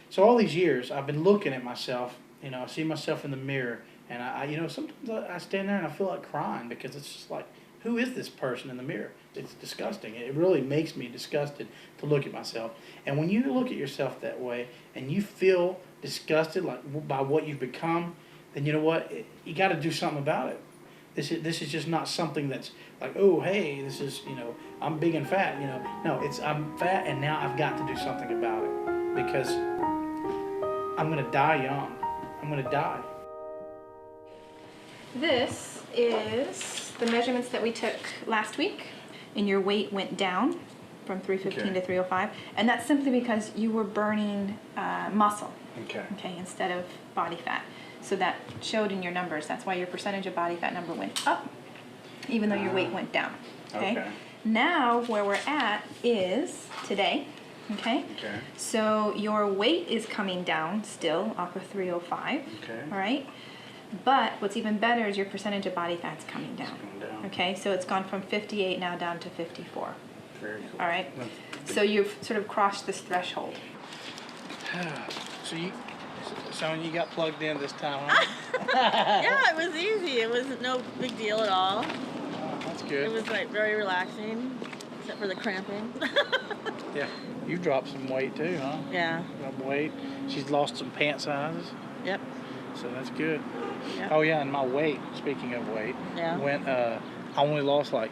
Speaker 1: So all these years, I've been looking at myself You know, I see myself in the mirror, and sometimes I stand there and I feel like crying because it's just like, who is this person in the mirror? It's disgusting. It really makes me disgusted to look at myself. And when you look at yourself that way and you feel disgusted by what you've become, then you know what? You got to do something about it. This is just not something that's like, oh, hey, this is, I'm big and fat, No, I'm fat and now I've got to do something about it because I'm going to die young. I'm going to die.
Speaker 6: This is the measurements that we took last week, and your weight went down from 315 to 305, and that's simply because you were burning muscle, okay, instead of body fat. So that showed in your numbers. That's why your percentage of body fat number went up, even though your weight went down. Okay. Now where we're at is today. Okay. So your weight is coming down still off of 305. Okay. All right. But what's even better is your percentage of body fat's coming down. Okay. So it's gone from 58 now down to 54.
Speaker 1: Very cool.
Speaker 6: All right. So you've sort of crossed this threshold.
Speaker 1: So you got plugged in this time, huh?
Speaker 9: Yeah, it was easy. It wasn't no big deal at all.
Speaker 1: That's good.
Speaker 9: It was like very relaxing, except for the cramping.
Speaker 1: Yeah. You dropped some weight too, huh?
Speaker 9: Yeah.
Speaker 1: Dropped weight. She's lost some pant sizes.
Speaker 9: Yep.
Speaker 1: So that's good.
Speaker 9: Yep.
Speaker 1: Oh yeah, and my weight, speaking of weight, went I only lost like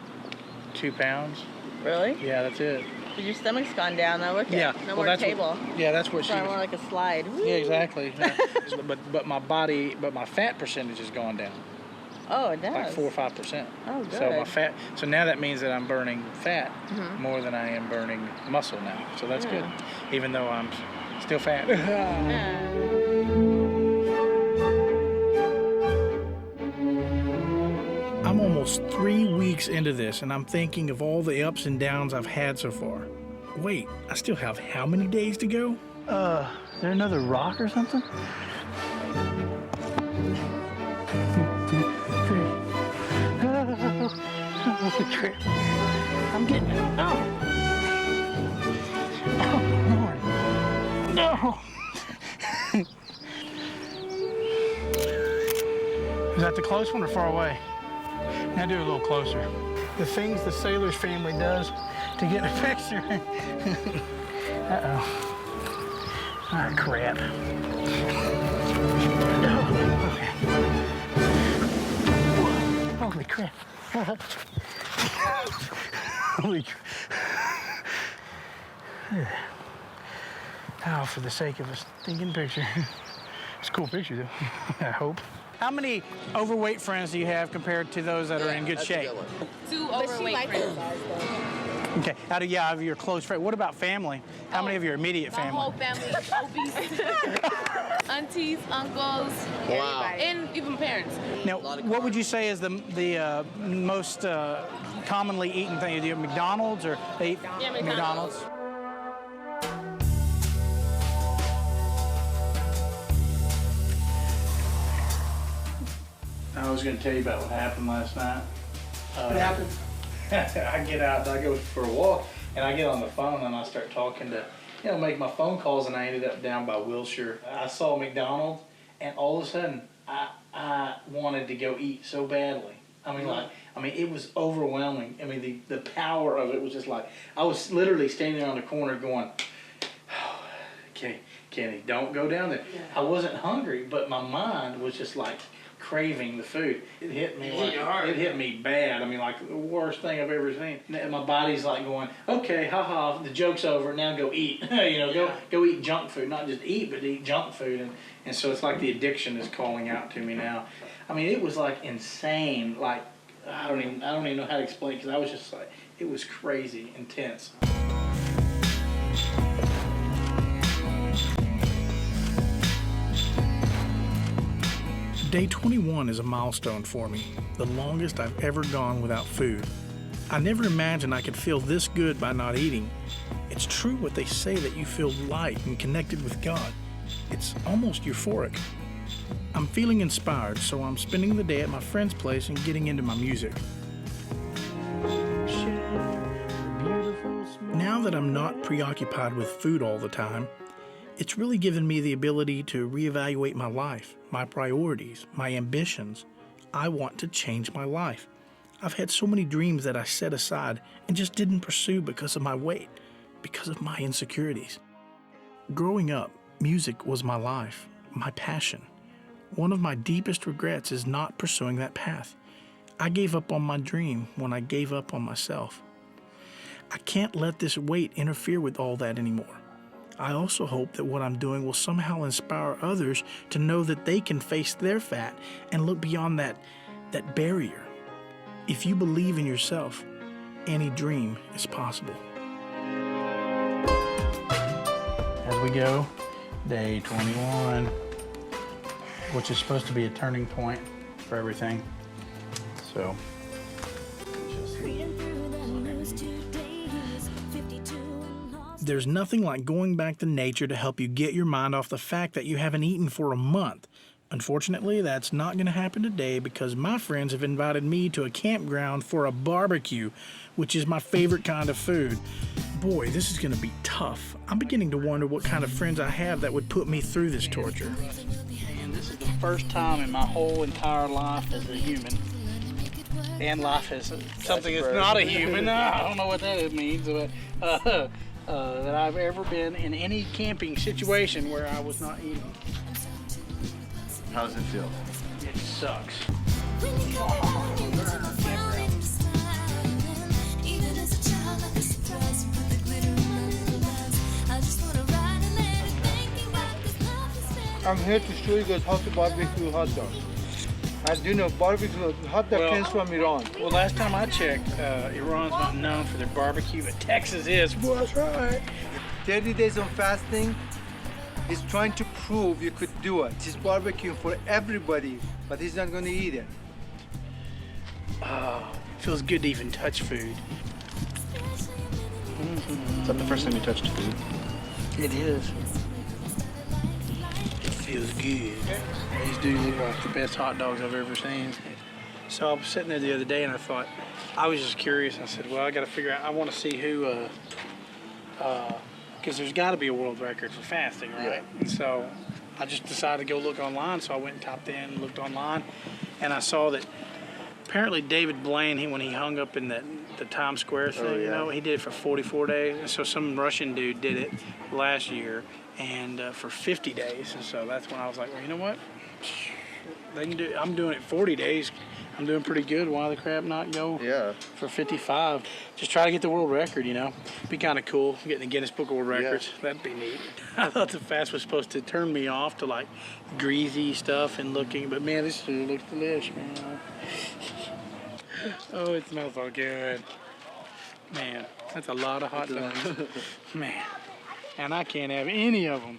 Speaker 1: 2 pounds.
Speaker 9: Really?
Speaker 1: Yeah, that's it.
Speaker 9: But your stomach's gone down though, look
Speaker 1: Yeah.
Speaker 9: No more table.
Speaker 1: That's what
Speaker 9: it's more like a slide. Woo.
Speaker 1: Yeah, exactly. but my fat percentage has gone down.
Speaker 9: Oh, it does.
Speaker 1: Like 4 or 5%.
Speaker 9: Oh, good.
Speaker 1: So now that means that I'm burning fat more than I am burning muscle now. So that's good. Even though I'm still fat. I'm almost 3 weeks into this, and I'm thinking of all the ups and downs I've had so far. Wait, I still have how many days to go? Is there another rock or something? I'm getting it. Oh, Lord. No. Is that the close one or far away? Now do it a little closer. The things the Saylors family does to get a picture. Uh-oh. Ah, crap. Okay. Holy crap. Holy crap. Oh, for the sake of a stinking picture. It's a cool picture, though. I hope. How many overweight friends do you have compared to those that are in good shape?
Speaker 17: 2 overweight friends.
Speaker 1: Okay, out of your close friends. What about family? How many of your immediate family?
Speaker 17: My whole family, obese. Aunties, uncles, and even parents.
Speaker 1: Now, what would you say is the most commonly eaten thing? Do you have McDonald's or they eat McDonald's? I was going to tell you about what happened last night.
Speaker 18: What happened?
Speaker 1: I get out, I go for a walk, and I get on the phone and I start talking to, make my phone calls, and I ended up down by Wilshire. I saw McDonald's, and all of a sudden, I wanted to go eat so badly. It was overwhelming. The power of it was just like, I was literally standing on the corner going, oh, Kenny, don't go down there. Yeah. I wasn't hungry, but my mind was just like, craving the food. It hit me it hit me bad. Like the worst thing I've ever seen. And my body's like going, okay, haha, the joke's over. Now go eat. Go eat junk food. Not just eat, but eat junk food. And so it's like the addiction is calling out to me now. It was like insane. Like I don't even know how to explain, because I was just like, it was crazy intense. Day 21 is a milestone for me, the longest I've ever gone without food. I never imagined I could feel this good by not eating. It's true what they say that you feel light and connected with God. It's almost euphoric. I'm feeling inspired, so I'm spending the day at my friend's place and getting into my music. Now that I'm not preoccupied with food all the time, It's really given me the ability to reevaluate my life, my priorities, my ambitions. I want to change my life. I've had so many dreams that I set aside and just didn't pursue because of my weight, because of my insecurities. Growing up, music was my life, my passion. One of my deepest regrets is not pursuing that path. I gave up on my dream when I gave up on myself. I can't let this weight interfere with all that anymore. I also hope that what I'm doing will somehow inspire others to know that they can face their fat and look beyond that barrier. If you believe in yourself, any dream is possible. As we go, day 21, which is supposed to be a turning point for everything. So, there's nothing like going back to nature to help you get your mind off the fact that you haven't eaten for a month. Unfortunately, that's not going to happen today because my friends have invited me to a campground for a barbecue, which is my favorite kind of food. Boy, this is going to be tough. I'm beginning to wonder what kind of friends I have that would put me through this torture. And this is the first time in my whole entire life as a human, and life as something that's not a human, I don't know what that means, but that I've ever been in any camping situation where I was not eating.
Speaker 7: How does it feel?
Speaker 1: It sucks.
Speaker 15: I'm here to show you guys how to barbecue hot dogs. As you know, barbecue hot dog comes from Iran.
Speaker 1: Well, last time I checked, Iran's not known for their barbecue, but Texas is. Well, that's right.
Speaker 15: 30 days of fasting is trying to prove you could do it. He's barbecuing for everybody, but he's not going to eat it.
Speaker 1: Oh, feels good to even touch food.
Speaker 7: Is that the first time you touched food?
Speaker 1: It is. It feels good. These do look like the best hot dogs I've ever seen. So I was sitting there the other day and I thought, I was just curious. I said, well, I got to figure out, I want to see who, because there's got to be a world record for fasting, right? Yeah. And so I just decided to go look online. So I went and typed in and looked online, and I saw that apparently David Blaine, when he hung up in the Times Square thing, you know, he did it for 44 days. And so some Russian dude did it last year and for 50 days. And so that's when I was like, well, you know what? They can do. I'm doing it 40 days. I'm doing pretty good. Why the crap not go for 55? Just try to get the world record, you know. Be kind of cool, getting the Guinness Book of World Records. Yeah. That'd be neat. I thought the fast was supposed to turn me off to like greasy stuff and looking, but man, this sure looks delicious, man. Oh, it smells so good. Man, that's a lot of hot dogs. Man, and I can't have any of them.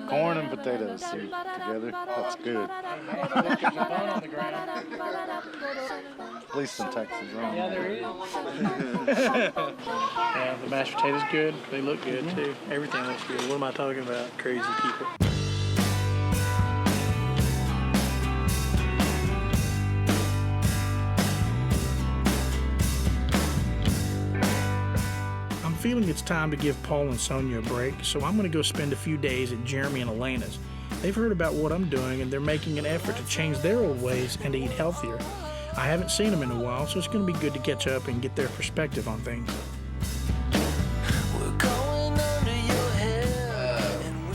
Speaker 7: Corn and potatoes together. That's good. At least in Texas, right?
Speaker 1: Yeah, there is. Yeah, the mashed potatoes good. They look good too. Everything looks good. What am I talking about? Crazy people. I'm feeling it's time to give Paul and Sonia a break, so I'm going to go spend a few days at Jeremy and Elena's. They've heard about what I'm doing, and they're making an effort to change their old ways and to eat healthier. I haven't seen them in a while, so it's going to be good to catch up and get their perspective on things.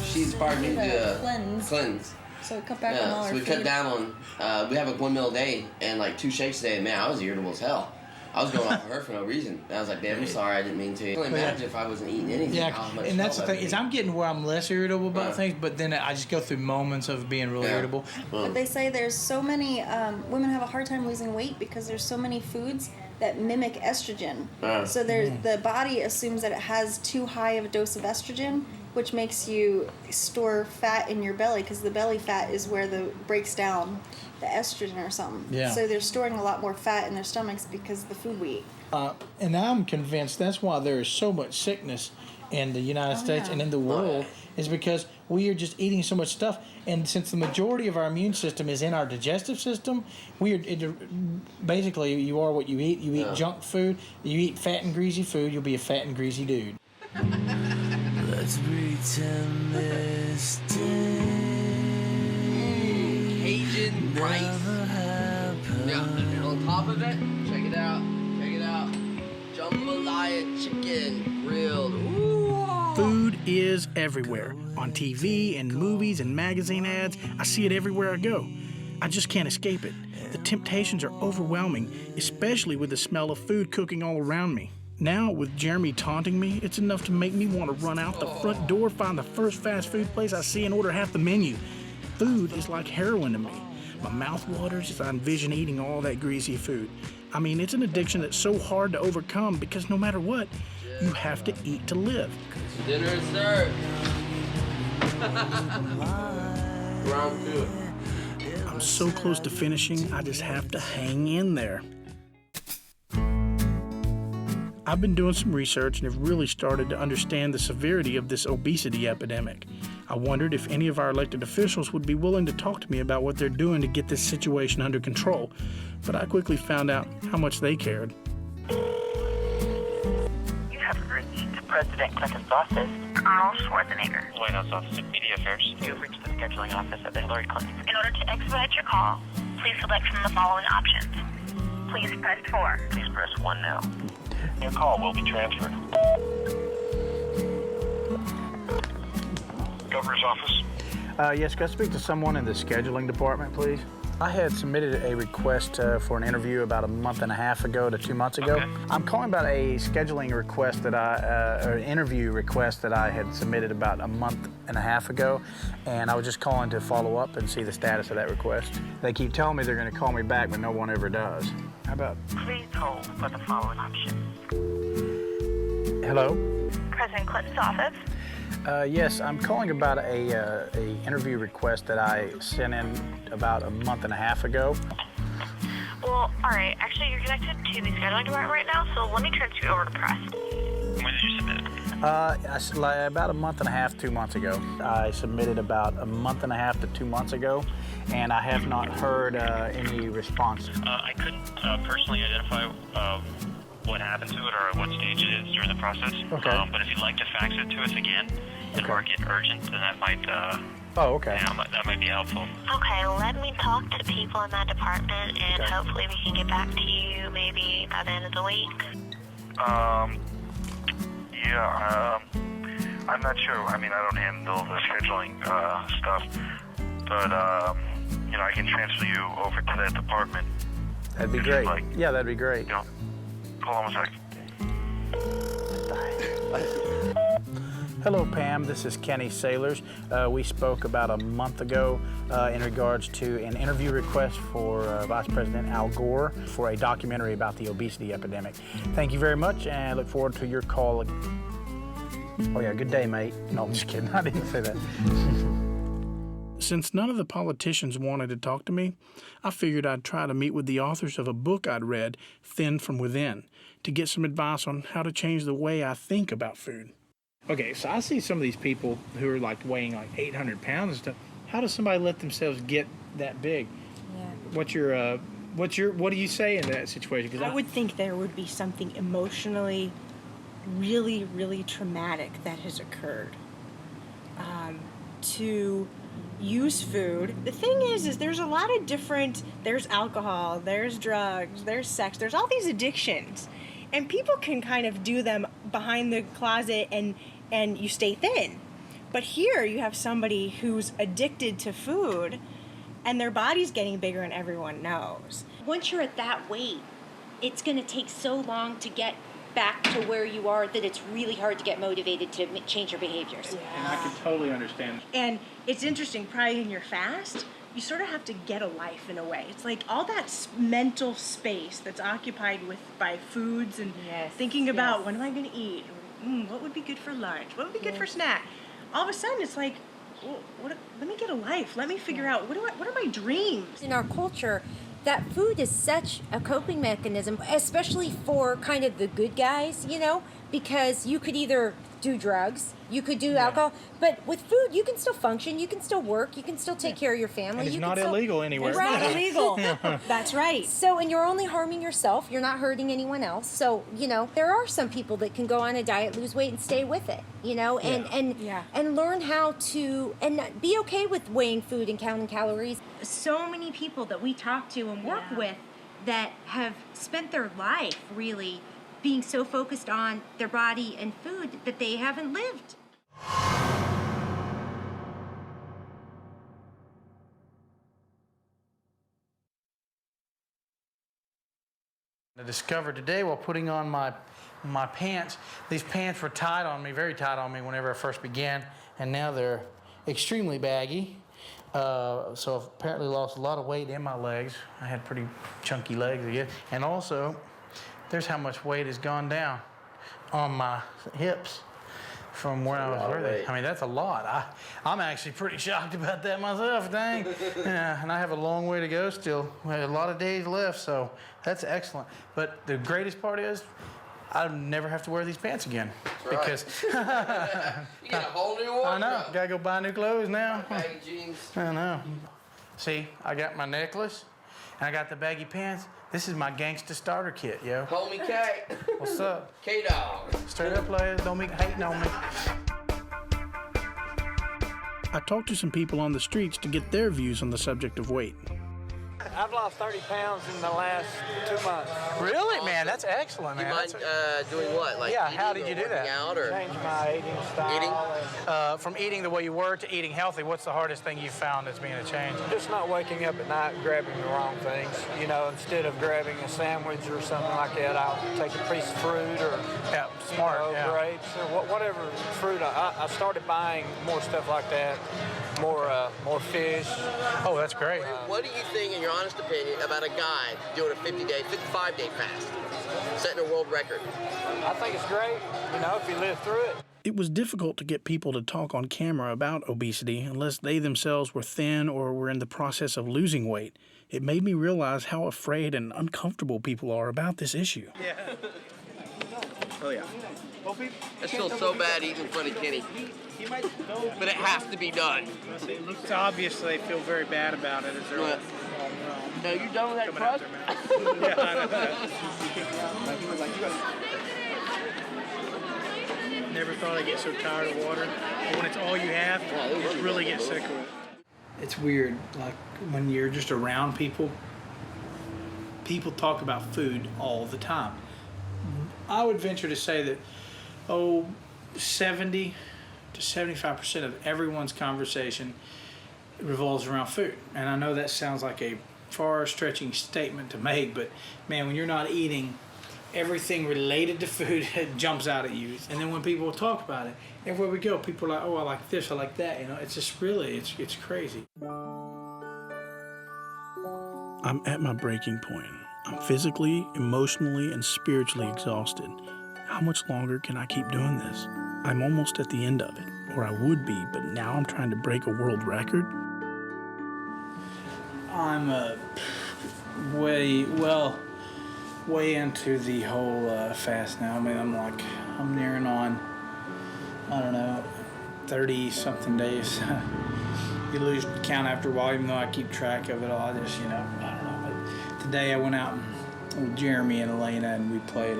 Speaker 18: She inspired me to
Speaker 19: cleanse. So cut back on all our
Speaker 18: so we
Speaker 19: food.
Speaker 18: cut down on, we have like 1 meal a day and like 2 shakes a day. Man, I was irritable as hell. I was going off of her for no reason. And I was like, babe, I'm sorry, I didn't mean to. I can only imagine if I wasn't eating anything.
Speaker 20: Yeah, and that's the thing, is I'm getting where I'm less irritable about things, but then I just go through moments of being really irritable.
Speaker 19: But they say there's so many, women have a hard time losing weight because there's so many foods that mimic estrogen. So the body assumes that it has too high of a dose of estrogen, which makes you store fat in your belly because the belly fat is where the breaks down the estrogen or something.
Speaker 20: Yeah.
Speaker 19: So they're storing a lot more fat in their stomachs because of the food we eat.
Speaker 20: And I'm convinced that's why there is so much sickness in the United States and in the world, is because we are just eating so much stuff. And since the majority of our immune system is in our digestive system, basically you are what you eat. You eat junk food, you eat fat and greasy food, you'll be a fat and greasy dude.
Speaker 14: Let's pretend this day
Speaker 18: Cajun rice. Yeah, and on top of it, check it out. Jambalaya chicken grilled. Ooh.
Speaker 1: Food is everywhere. On TV and movies and magazine ads, I see it everywhere I go. I just can't escape it. The temptations are overwhelming, especially with the smell of food cooking all around me. Now, with Jeremy taunting me, it's enough to make me want to run out the front door, find the first fast food place I see, and order half the menu. Food is like heroin to me. My mouth waters as I envision eating all that greasy food. I mean, it's an addiction that's so hard to overcome because no matter what, you have to eat to live.
Speaker 18: Dinner is served. Round two.
Speaker 1: I'm so close to finishing, I just have to hang in there. I've been doing some research and have really started to understand the severity of this obesity epidemic. I wondered if any of our elected officials would be willing to talk to me about what they're doing to get this situation under control, but I quickly found out how much they cared.
Speaker 21: You have reached President Clinton's office, Arnold Schwarzenegger.
Speaker 22: White House Office of Media Affairs.
Speaker 21: You have reached the scheduling office of the Hillary Clinton. In order to expedite your call, please select from the following options. Please press 4.
Speaker 22: Please press 1 now. Your call will be transferred. Governor's office.
Speaker 1: Yes, can I speak to someone in the scheduling department, please? I had submitted a request for an interview about a month and a half ago to 2 months ago.
Speaker 22: Okay.
Speaker 1: I'm calling about a scheduling request that or an interview request that I had submitted about a month and a half ago, and I was just calling to follow up and see the status of that request. They keep telling me they're going to call me back, but no one ever does. How about?
Speaker 21: Please hold for the following options.
Speaker 1: Hello?
Speaker 21: President Clinton's office.
Speaker 1: Yes, I'm calling about a interview request that I sent in about a month and a half ago.
Speaker 21: Well, all right. Actually, you're connected to the scheduling department right now, so let me transfer you over to press.
Speaker 22: When did you submit it?
Speaker 1: About a month and a half, 2 months ago. I submitted about a month and a half to 2 months ago, and I have not heard any response.
Speaker 22: I couldn't personally identify what happened to it or what stage it is during the process.
Speaker 1: Okay.
Speaker 22: But if you'd like to fax it to us again and mark it urgent, then that might.
Speaker 1: Okay.
Speaker 22: Yeah, that might be helpful.
Speaker 21: Okay, let me talk to people in that department, and hopefully we can get back to you maybe by the end of the week.
Speaker 22: I'm not sure. I mean, I don't handle the scheduling stuff, but I can transfer you over to that department.
Speaker 1: That'd be great. Like. Yeah, that'd be great.
Speaker 22: Hold on a second.
Speaker 1: Hello, Pam. This is Kenny Saylors. We spoke about a month ago in regards to an interview request for Vice President Al Gore for a documentary about the obesity epidemic. Thank you very much, and I look forward to your call. Oh, yeah, good day, mate. No, I'm just kidding. I didn't say that. Since none of the politicians wanted to talk to me, I figured I'd try to meet with the authors of a book I'd read, Thin from Within, to get some advice on how to change the way I think about food. Okay, so I see some of these people who are like weighing like 800 pounds and stuff. How does somebody let themselves get that big?
Speaker 23: Yeah.
Speaker 1: What do you say in that situation? 'Cause
Speaker 23: I would think there would be something emotionally really, really traumatic that has occurred. To use food. The thing is there's a lot of there's alcohol, there's drugs, there's sex, there's all these addictions. And people can kind of do them behind the closet and you stay thin. But here you have somebody who's addicted to food and their body's getting bigger and everyone knows.
Speaker 24: Once you're at that weight, it's going to take so long to get back to where you are that it's really hard to get motivated to change your behaviors.
Speaker 1: And I can totally understand.
Speaker 23: And it's interesting, probably in your fast, you sort of have to get a life in a way. It's like all that mental space that's occupied by foods and thinking about what am I going to eat? What would be good for lunch? What would be good for snack? All of a sudden, it's like let me get a life. Let me figure out what are my dreams.
Speaker 24: In our culture, that food is such a coping mechanism, especially for kind of the good guys, you know, because you could either do drugs, you could do alcohol, but with food, you can still function, you can still work, you can still take care of your family.
Speaker 20: And it's not illegal anywhere.
Speaker 23: It's not illegal. That's right.
Speaker 24: So, and you're only harming yourself, you're not hurting anyone else. So, you know, there are some people that can go on a diet, lose weight, and stay with it, you know, and learn how to, and be okay with weighing food and counting calories. So many people that we talk to and work with that have spent their life really being so focused on their body and food that they haven't lived.
Speaker 20: I discovered today while putting on my pants, these pants were tight on me, very tight on me whenever I first began, and now they're extremely baggy. So I've apparently lost a lot of weight in my legs. I had pretty chunky legs, I guess. And also, there's how much weight has gone down on my hips from where I was wearing. I mean, that's a lot. I'm actually pretty shocked about that myself, dang. Yeah, and I have a long way to go still. We have a lot of days left, so that's excellent. But the greatest part is, I'll never have to wear these pants again.
Speaker 18: That's
Speaker 20: because
Speaker 18: right. You get a whole new wardrobe.
Speaker 20: I know. Gotta go buy new clothes now.
Speaker 18: Baggy jeans.
Speaker 20: I know. See, I got my necklace, and I got the baggy pants. This is my gangsta starter kit, yo.
Speaker 18: Homie K.
Speaker 20: What's up?
Speaker 18: K-Dog.
Speaker 20: Straight up, players. Don't be hating on me.
Speaker 1: I talked to some people on the streets to get their views on the subject of weight.
Speaker 2: I've lost 30 pounds in the last 2 months.
Speaker 20: Really, man? That's excellent, man.
Speaker 18: You mind doing what? Like
Speaker 20: yeah, how did you do that?
Speaker 18: Out or?
Speaker 2: Change my eating style.
Speaker 20: From eating the way you were to eating healthy, what's the hardest thing you've found as being a change?
Speaker 2: Just not waking up at night grabbing the wrong things. You know, instead of grabbing a sandwich or something like that, I'll take a piece of fruit or
Speaker 20: smart,
Speaker 2: grapes or whatever fruit. I started buying more stuff like that, more fish.
Speaker 20: Oh, that's great.
Speaker 18: What do you think, in your honest opinion, about a guy doing a 55-day fast, setting a world record?
Speaker 2: I think it's great, you know, if you live through it.
Speaker 1: It was difficult to get people to talk on camera about obesity unless they themselves were thin or were in the process of losing weight. It made me realize how afraid and uncomfortable people are about this issue.
Speaker 2: Yeah.
Speaker 18: Oh, yeah. I feel so bad eating in front of Kenny. But it has to be done.
Speaker 2: So obviously they feel very bad about it. Is there
Speaker 18: what? No, you done with that crust?
Speaker 2: Yeah, I know.
Speaker 1: Never thought I'd get so tired of water. But when it's all you have, you really get sick of it. It's weird, like when you're just around people, people talk about food all the time. I would venture to say that, 70 to 75% of everyone's conversation revolves around food. And I know that sounds like a far-stretching statement to make, but man, when you're not eating, everything related to food jumps out at you. And then when people talk about it, everywhere we go, people are like, oh, I like this, I like that. You know, it's just really, it's crazy. I'm at my breaking point. I'm physically, emotionally, and spiritually exhausted. How much longer can I keep doing this? I'm almost at the end of it, or I would be, but now I'm trying to break a world record. I'm way into the whole fast now. I mean, I'm nearing on, I don't know, 30-something days. You lose count after a while, even though I keep track of it all. I just, I don't know. But today I went out with Jeremy and Elena, and we played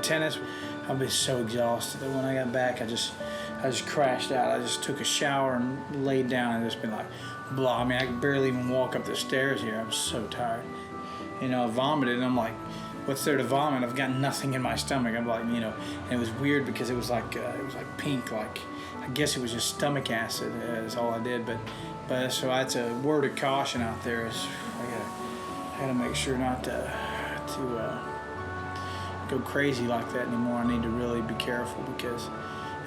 Speaker 1: tennis. I've been so exhausted that when I got back, I just crashed out. I just took a shower and laid down and just been like, blah. I mean, I could barely even walk up the stairs here. I'm so tired. I vomited, and I'm like, what's there to vomit? I've got nothing in my stomach. I'm like, and it was weird because it was like pink, like, I guess it was just stomach acid is all I did. But so that's a word of caution out there. Is I gotta make sure not to go crazy like that anymore. I need to really be careful because,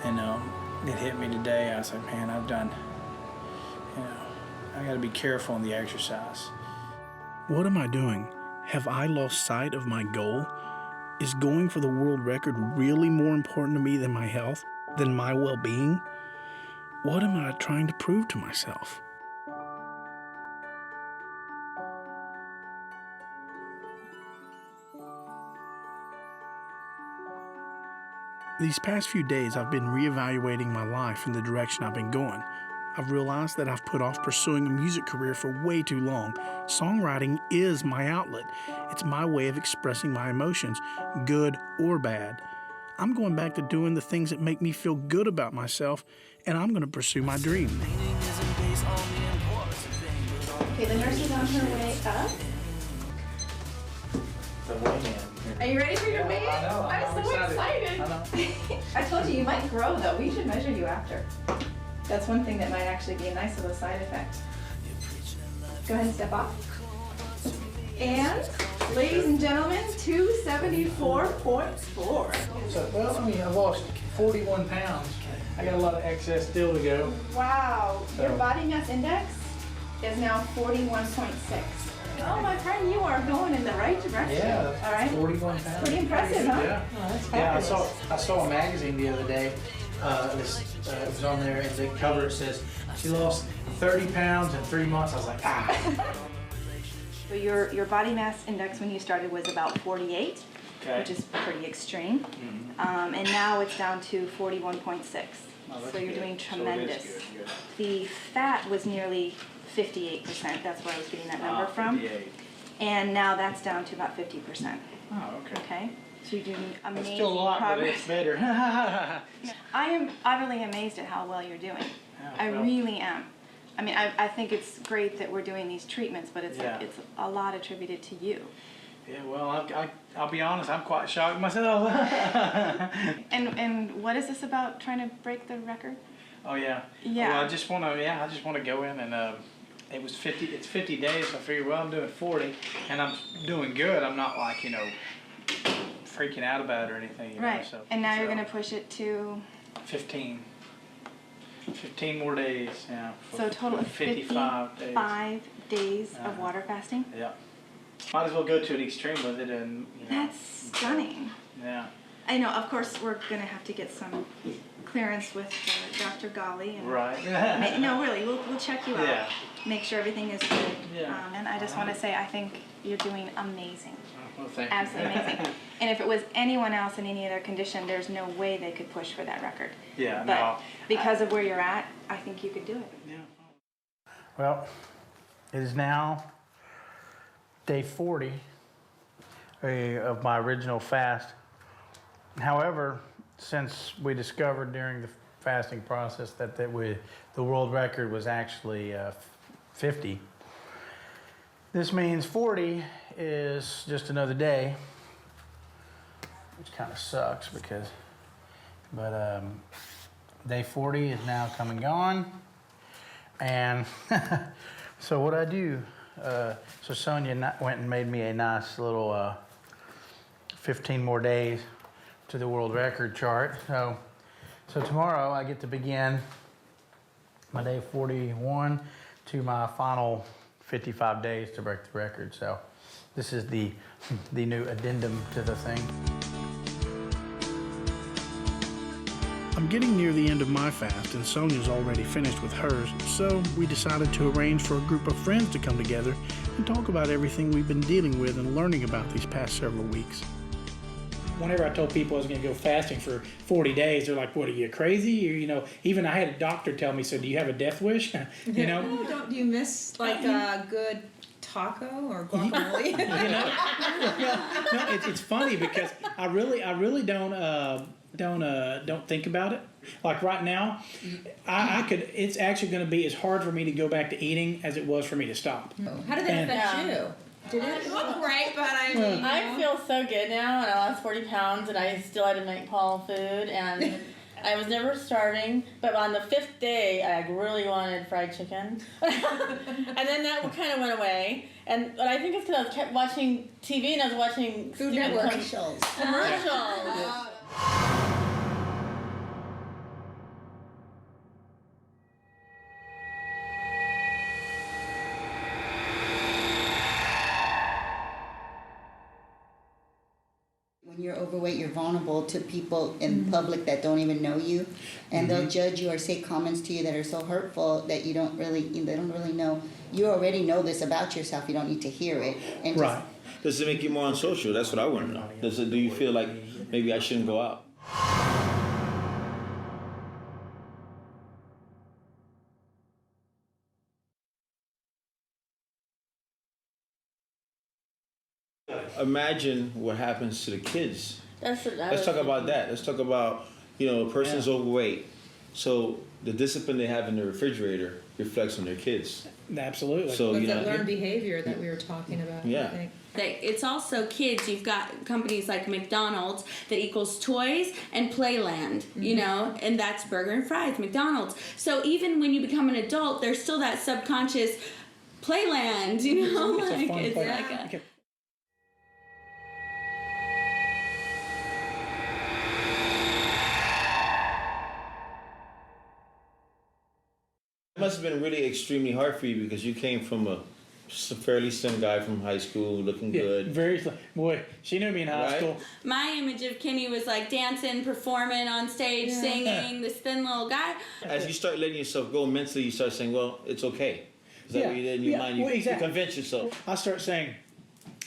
Speaker 1: it hit me today. I was like, man, I've done, I gotta be careful in the exercise. What am I doing? Have I lost sight of my goal? Is going for the world record really more important to me than my health, than my well-being? What am I trying to prove to myself? These past few days, I've been reevaluating my life and the direction I've been going. I've realized that I've put off pursuing a music career for way too long. Songwriting is my outlet. It's my way of expressing my emotions, good or bad. I'm going back to doing the things that make me feel good about myself, and I'm going to pursue my dream.
Speaker 6: Okay, the nurse is on her way up. Are you ready for your weigh-in?
Speaker 20: I know.
Speaker 6: I'm so excited.
Speaker 20: I know.
Speaker 6: I told you might grow though. We should measure you after. That's one thing that might actually be a nice little side effect. Go ahead and step off. And, ladies and gentlemen, 274.4.
Speaker 20: So, well, I mean, I lost 41 pounds. I got a lot of excess still to go.
Speaker 6: Wow,
Speaker 20: So.
Speaker 6: your body mass index is now 41.6. Oh, my friend, you are going in the right direction.
Speaker 20: Yeah, that's
Speaker 6: all right.
Speaker 20: 41 pounds.
Speaker 6: Pretty impressive, huh?
Speaker 20: Yeah.
Speaker 6: Oh, that's
Speaker 20: Yeah,
Speaker 6: fabulous.
Speaker 20: I saw a magazine the other day. It was on there, and the cover it says she lost 30 pounds in 3 months. I was like, ah.
Speaker 6: So your body mass index when you started was about 48,
Speaker 20: Okay.
Speaker 6: which is pretty extreme. And now it's down to 41.6.
Speaker 20: Oh, that's
Speaker 6: so you're
Speaker 20: good.
Speaker 6: doing
Speaker 20: So it is
Speaker 6: tremendous.
Speaker 20: good.
Speaker 6: The fat was nearly 58%. That's where I was getting that number from.
Speaker 20: 58.
Speaker 6: And now that's down to about 50%.
Speaker 20: Oh, okay.
Speaker 6: Okay. So you're doing amazing
Speaker 20: It's still a lot,
Speaker 6: progress.
Speaker 20: but it's better.
Speaker 6: I am utterly amazed at how well you're doing. I
Speaker 20: well.
Speaker 6: really am. I mean, I think it's great that we're doing these treatments, but it's
Speaker 20: Yeah.
Speaker 6: it's a lot attributed to you.
Speaker 20: Yeah, well, I'll be honest, I'm quite shocked myself.
Speaker 6: And what is this about trying to break the record?
Speaker 20: Oh yeah.
Speaker 6: Yeah.
Speaker 20: Well, I just want to go in and it's 50 days. So I figured, well, I'm doing 40, and I'm doing good. I'm not like freaking out about it or anything. You
Speaker 6: Right.
Speaker 20: know, so,
Speaker 6: And now you're going to push it to
Speaker 20: 15 more days. Yeah.
Speaker 6: so a total of
Speaker 20: 55 days.
Speaker 6: 55 days of water fasting.
Speaker 20: Yeah. Might as well go to an extreme with it, and
Speaker 6: That's stunning.
Speaker 20: Yeah.
Speaker 6: I know. Of course, we're going to have to get some clearance with Dr. Golly. And
Speaker 20: Right.
Speaker 6: no, really, we'll check you out.
Speaker 20: Yeah.
Speaker 6: Make sure everything is good.
Speaker 20: Yeah.
Speaker 6: And I just want to say, I think you're doing amazing.
Speaker 20: Well, thank you.
Speaker 6: Absolutely amazing. And if it was anyone else in any other condition, there's no way they could push for that record.
Speaker 20: Yeah.
Speaker 6: But
Speaker 20: No.
Speaker 6: because of where you're at, I think you could do it.
Speaker 20: Yeah.
Speaker 1: Well, it is now day 40 of my original fast. However, since we discovered during the fasting process that the world record was actually 50, this means 40 is just another day, which kind of sucks but day 40 is now come and gone. And so what I do, so Sonia went and made me a nice little 15 more days to the world record chart. So tomorrow I get to begin my day 41 to my final 55 days to break the record. So this is the new addendum to the thing. I'm getting near the end of my fast, and Sonia's already finished with hers, so we decided to arrange for a group of friends to come together and talk about everything we've been dealing with and learning about these past several weeks.
Speaker 20: Whenever I told people I was going to go fasting for 40 days, they're like, "What, are you crazy?" Or, even I had a doctor tell me, "So do you have a death wish?"
Speaker 8: Do you miss like a good taco or guacamole?
Speaker 20: No, it's funny because I really don't think about it. Like right now, it's actually going to be as hard for me to go back to eating as it was for me to stop.
Speaker 8: How did that affect you? Did it look great? But I mean,
Speaker 10: I feel so good now, and I lost 40 pounds, and I still had to make Paul food, and I was never starving. But on the 5th day, I really wanted fried chicken, and then that kind of went away. But I think it's because I kept watching TV, and I was watching
Speaker 8: Food Network commercials.
Speaker 3: When you're overweight, you're vulnerable to people in public that don't even know you, and they'll judge you or say comments to you that are so hurtful that they don't really know. You already know this about yourself. You don't need to hear it. And
Speaker 4: Right. Does it make you more unsocial? That's what I want to know. Do you feel like maybe I shouldn't go out? Imagine what happens to the kids. Let's talk about that. Let's talk about, a person's overweight. So the discipline they have in the refrigerator reflects on their kids.
Speaker 1: Absolutely.
Speaker 4: So,
Speaker 5: That's that learned behavior that we were talking about.
Speaker 4: Yeah.
Speaker 5: I think.
Speaker 11: It's also kids. You've got companies like McDonald's that equals toys and playland, and that's burger and fries, McDonald's. So even when you become an adult, there's still that subconscious playland,
Speaker 1: It's a fun play.
Speaker 4: It must have been really extremely hard for you because you came from a fairly slim guy from high school, looking good.
Speaker 1: Very slim. Boy, she knew me in high school.
Speaker 11: My image of Kenny was like dancing, performing on stage, singing, this thin little guy.
Speaker 4: As you start letting yourself go mentally, you start saying, well, it's okay. Is that what you did in your mind? You convince yourself.
Speaker 1: I start saying,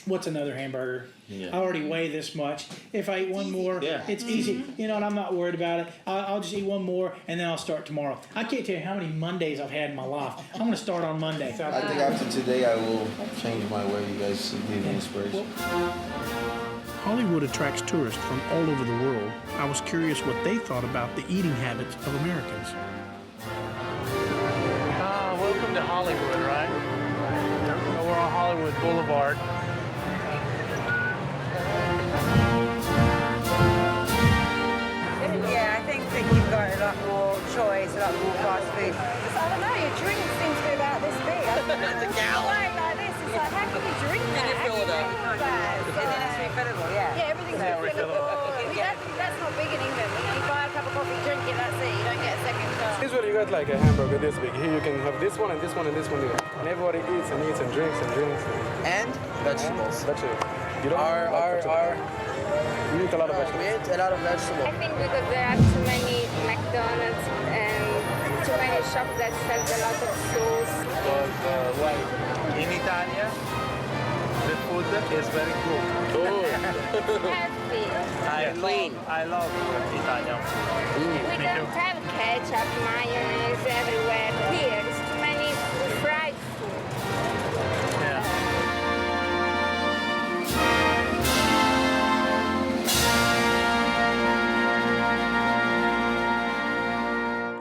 Speaker 1: what's another hamburger?
Speaker 4: Yeah.
Speaker 1: I already weigh this much. If I eat one more, it's easy. And I'm not worried about it. I'll just eat one more, and then I'll start tomorrow. I can't tell you how many Mondays I've had in my life. I'm going to start on Monday.
Speaker 4: I think after today, I will change my way. You guys give me inspiration.
Speaker 1: Hollywood attracts tourists from all over the world. I was curious what they thought about the eating habits of Americans.
Speaker 2: Welcome to Hollywood, right? We're on Hollywood Boulevard.
Speaker 25: Yeah, I think that you've got a lot more choice, a lot more fast food. I don't know, your drink seems to be about this big.
Speaker 18: It's a gallon.
Speaker 25: Like this, it's like, how can you drink that?
Speaker 18: Can you fill it up?
Speaker 25: And then it's refillable, yeah. Yeah, everything's refillable. That's not big in England. You buy a cup of coffee, drink it, that's it. You don't get a second cup.
Speaker 26: Here's where you got like a hamburger this big. Here you can have this one and this one and this one here. And everybody eats and eats and drinks and drinks.
Speaker 18: And vegetables.
Speaker 26: Vegetables. You don't we eat a lot of vegetables.
Speaker 18: We eat a lot of vegetables.
Speaker 27: I think because there are too many McDonald's and too many shops that sell a lot of sauce.
Speaker 2: Well, in Italia, the food is very good.
Speaker 27: Healthy.
Speaker 2: I love Italian.
Speaker 27: We don't have ketchup, mayonnaise everywhere. Here, it's too many fried food.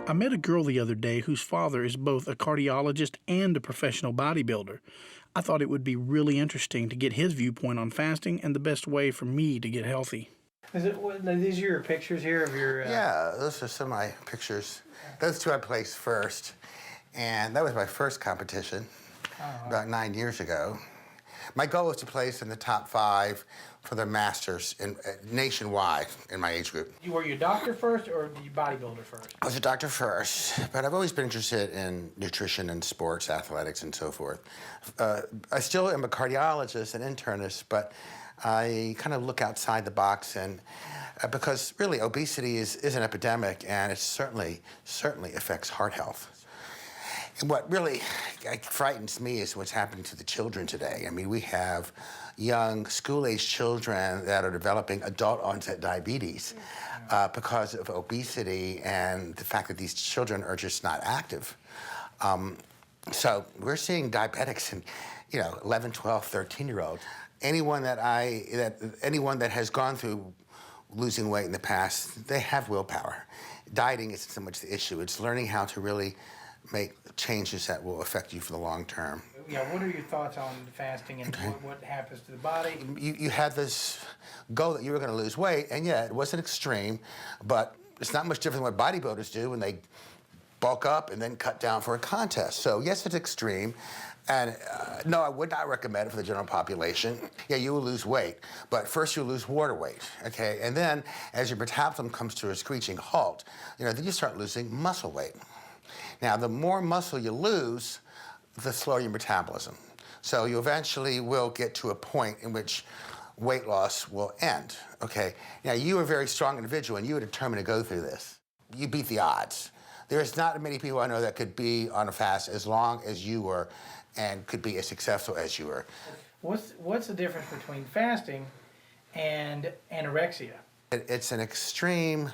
Speaker 1: I met a girl the other day whose father is both a cardiologist and a professional bodybuilder. I thought it would be really interesting to get his viewpoint on fasting and the best way for me to get healthy.
Speaker 20: These are your pictures here of your...
Speaker 28: Yeah, those are some of my pictures. Those two I placed first. And that was my first competition about 9 years ago. My goal was to place in the top 5 for the Masters nationwide in my age group.
Speaker 20: Were you a doctor first or you bodybuilder first?
Speaker 28: I was a doctor first, but I've always been interested in nutrition and sports, athletics, and so forth. I still am a cardiologist and internist, but I kind of look outside the box, and because really obesity is an epidemic, and it certainly affects heart health. And what really frightens me is what's happening to the children today. I mean, we have young school-age children that are developing adult-onset diabetes because of obesity and the fact that these children are just not active. So we're seeing diabetics in, 11, 12, 13-year-olds. Anyone that has gone through losing weight in the past, they have willpower. Dieting isn't so much the issue. It's learning how to really make changes that will affect you for the long term.
Speaker 20: Yeah, what are your thoughts on fasting and what happens to the body?
Speaker 28: You had this goal that you were going to lose weight, and yeah, it wasn't extreme, but it's not much different than what bodybuilders do when they bulk up and then cut down for a contest. So yes, it's extreme, and no, I would not recommend it for the general population. Yeah, you will lose weight, but first you lose water weight, okay? And then as your metabolism comes to a screeching halt, then you start losing muscle weight. Now, the more muscle you lose, the slower your metabolism. So you eventually will get to a point in which weight loss will end. Okay, now you are a very strong individual and you were determined to go through this. You beat the odds. There's not many people I know that could be on a fast as long as you were and could be as successful as you were.
Speaker 20: What's the difference between fasting and anorexia?
Speaker 28: It's an extreme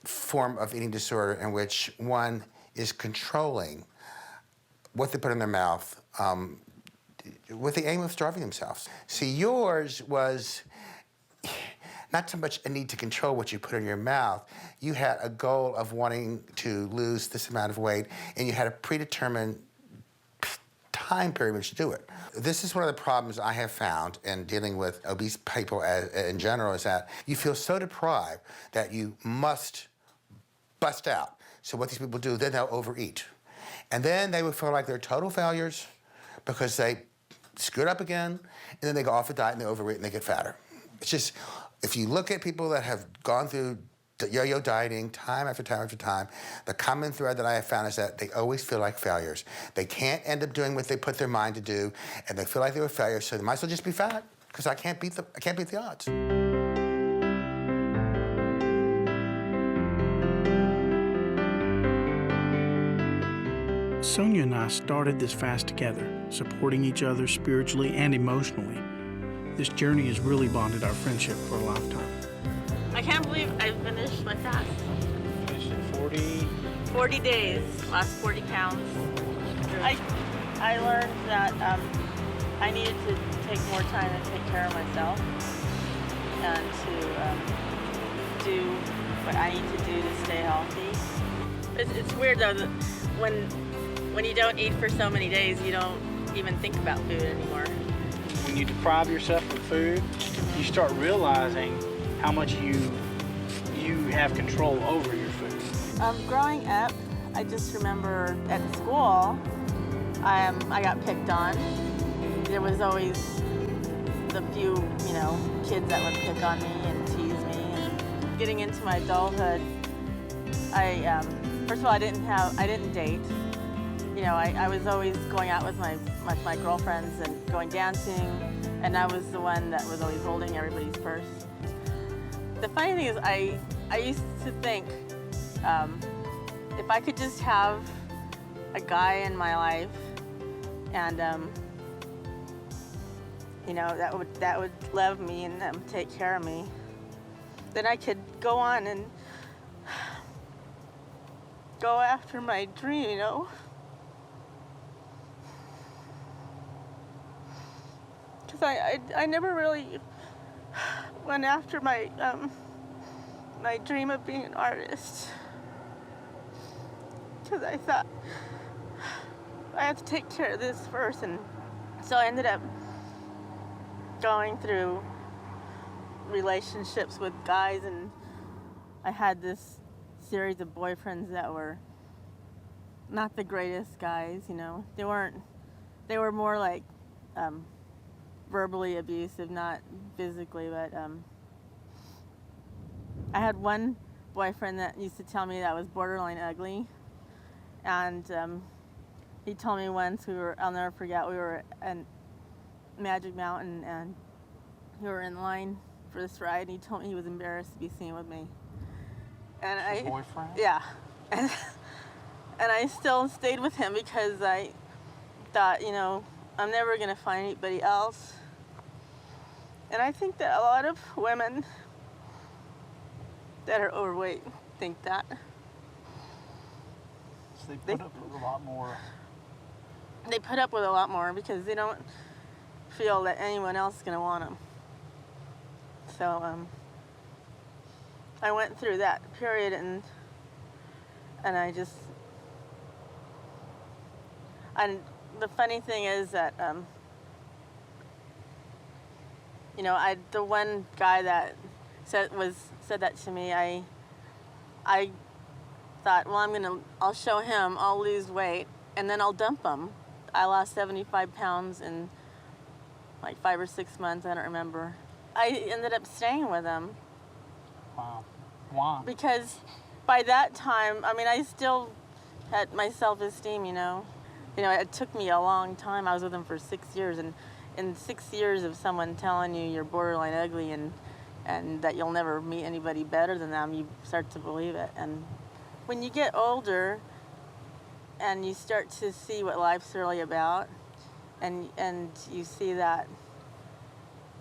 Speaker 28: form of eating disorder in which one is controlling what they put in their mouth with the aim of starving themselves. See, yours was not so much a need to control what you put in your mouth. You had a goal of wanting to lose this amount of weight, and you had a predetermined time period in which to do it. This is one of the problems I have found in dealing with obese people in general, is that you feel so deprived that you must bust out. So what these people do, then they'll overeat. And then they will feel like they're total failures because they screwed up again, and then they go off the diet and they overeat and they get fatter. It's just, if you look at people that have gone through yo-yo dieting time after time after time, the common thread that I have found is that they always feel like failures. They can't end up doing what they put their mind to do, and they feel like they were failures, so they might as well just be fat, because I can't beat the odds.
Speaker 1: Sonia and I started this fast together, supporting each other spiritually and emotionally. This journey has really bonded our friendship for a lifetime.
Speaker 10: I can't believe I finished my fast.
Speaker 20: Finished in
Speaker 10: 40 days, lost 40 pounds. I learned that I needed to take more time to take care of myself and to do what I need to do to stay healthy. It's weird though that when you don't eat for so many days, you don't even think about food anymore.
Speaker 20: When you deprive yourself of food, you start realizing how much you have control over your food.
Speaker 10: Growing up, I just remember at school, I got picked on. There was always the few, kids that would pick on me and tease me. And getting into my adulthood, first of all, I didn't date. I was always going out with my girlfriends and going dancing, and I was the one that was always holding everybody's purse. The funny thing is, I used to think if I could just have a guy in my life, and that would love me and take care of me, then I could go on and go after my dream, Because I never really went after my my dream of being an artist. Because I thought I have to take care of this first, and so I ended up going through relationships with guys, and I had this series of boyfriends that were not the greatest guys, They were more like verbally abusive, not physically, but I had one boyfriend that used to tell me that I was borderline ugly, and he told me once I'll never forget, we were at Magic Mountain, and we were in line for this ride, and he told me he was embarrassed to be seen with me. And
Speaker 20: Your boyfriend?
Speaker 10: Yeah. And I still stayed with him because I thought, I'm never going to find anybody else. And I think that a lot of women that are overweight think that.
Speaker 20: So they put up with a lot more.
Speaker 10: They put up with a lot more because they don't feel that anyone else is going to want them. So I went through that period, and the funny thing is that the one guy that said that to me, I thought, well, I'll show him, I'll lose weight, and then I'll dump him. I lost 75 pounds in like 5 or 6 months, I don't remember. I ended up staying with him.
Speaker 20: Wow. Why?
Speaker 10: Because by that time, I still had my self-esteem, It took me a long time. I was with him for 6 years, and in 6 years of someone telling you you're borderline ugly and that you'll never meet anybody better than them, you start to believe it. And when you get older and you start to see what life's really about, and you see that,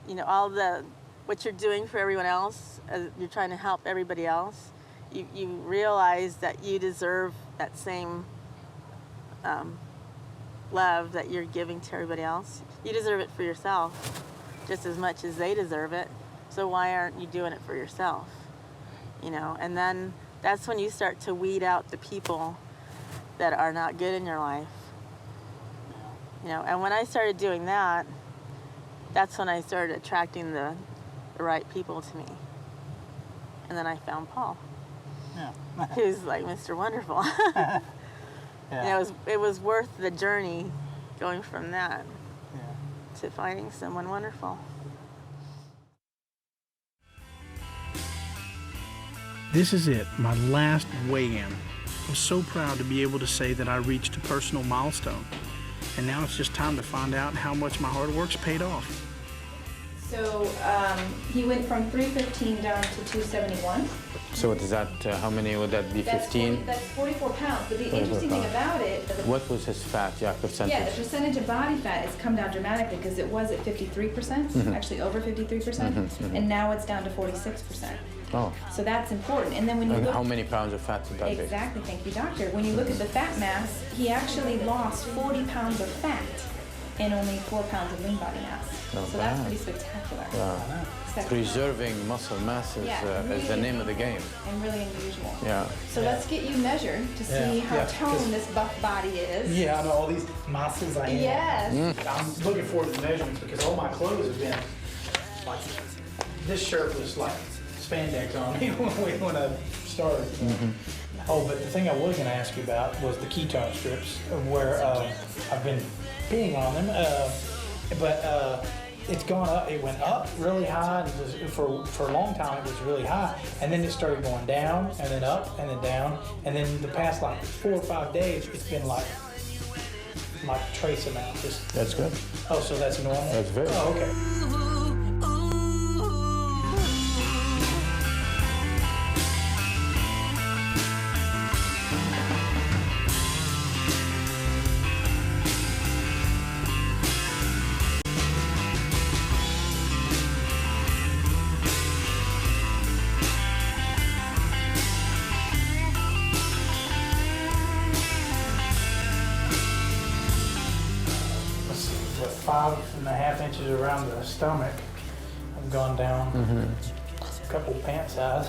Speaker 10: you know, all what you're doing for everyone else, you're trying to help everybody else, you realize that you deserve that same love that you're giving to everybody else. You deserve it for yourself just as much as they deserve it. So why aren't you doing it for yourself? You know, and then that's when you start to weed out the people that are not good in your life. You know, and when I started doing that, that's when I started attracting the right people to me. And then I found Paul.
Speaker 1: Yeah.
Speaker 10: Who's like Mr. Wonderful.
Speaker 1: Yeah.
Speaker 10: And it was worth the journey going from that to finding someone wonderful.
Speaker 1: This is it, my last weigh-in. I'm so proud to be able to say that I reached a personal milestone. And now it's just time to find out how much my hard work's paid off.
Speaker 6: So he went from 315 down to 271.
Speaker 7: So what is that, how many would that be, 15?
Speaker 6: That's 44 pounds, but the interesting thing about it...
Speaker 7: What was his fat, percentage?
Speaker 6: Yeah, the percentage of body fat has come down dramatically because it was at 53%, actually over 53%, and now it's down to 46%.
Speaker 7: Oh.
Speaker 6: So that's important. And then when you look...
Speaker 7: How many pounds of fat did that be?
Speaker 6: Exactly, thank you, doctor. When you look at the fat mass, he actually lost 40 pounds of fat and only 4 pounds of lean body mass. So that's pretty spectacular.
Speaker 7: Wow. Preserving muscle mass is the name of the game.
Speaker 6: And really unusual.
Speaker 7: Yeah.
Speaker 6: So let's get you measured to see how toned this buff body is.
Speaker 1: Yeah, I know all these muscles I have.
Speaker 6: Yes.
Speaker 1: I'm looking forward to the measurements because all my clothes have been like, this shirt was like spandex on me when I started. Oh, but the thing I was going to ask you about was the ketone strips, where I've been peeing on them, but it's gone up. It went up really high, and for a long time it was really high, and then it started going down, and then up, and then down, and then the past like 4 or 5 days, it's been like trace amount.
Speaker 7: That's good.
Speaker 1: Oh, so that's normal?
Speaker 7: That's very
Speaker 1: Oh, okay. Let's see, 5.5 inches around the stomach. I've gone down a couple pant size,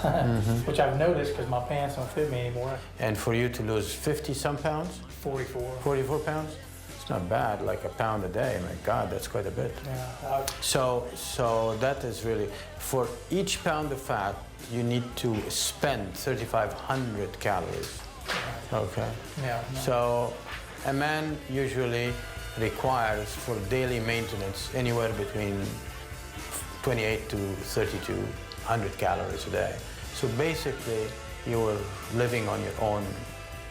Speaker 1: which I've noticed because my pants don't fit me anymore.
Speaker 7: And for you to lose 50-some pounds?
Speaker 1: 44.
Speaker 7: 44 pounds? It's not bad, like a pound a day. My God, that's quite a bit.
Speaker 1: Yeah.
Speaker 7: So that is really, for each pound of fat, you need to spend 3,500 calories. Okay.
Speaker 1: Yeah.
Speaker 7: So a man usually requires for daily maintenance anywhere between 28 to 3,200 calories a day. So basically, you are living on your own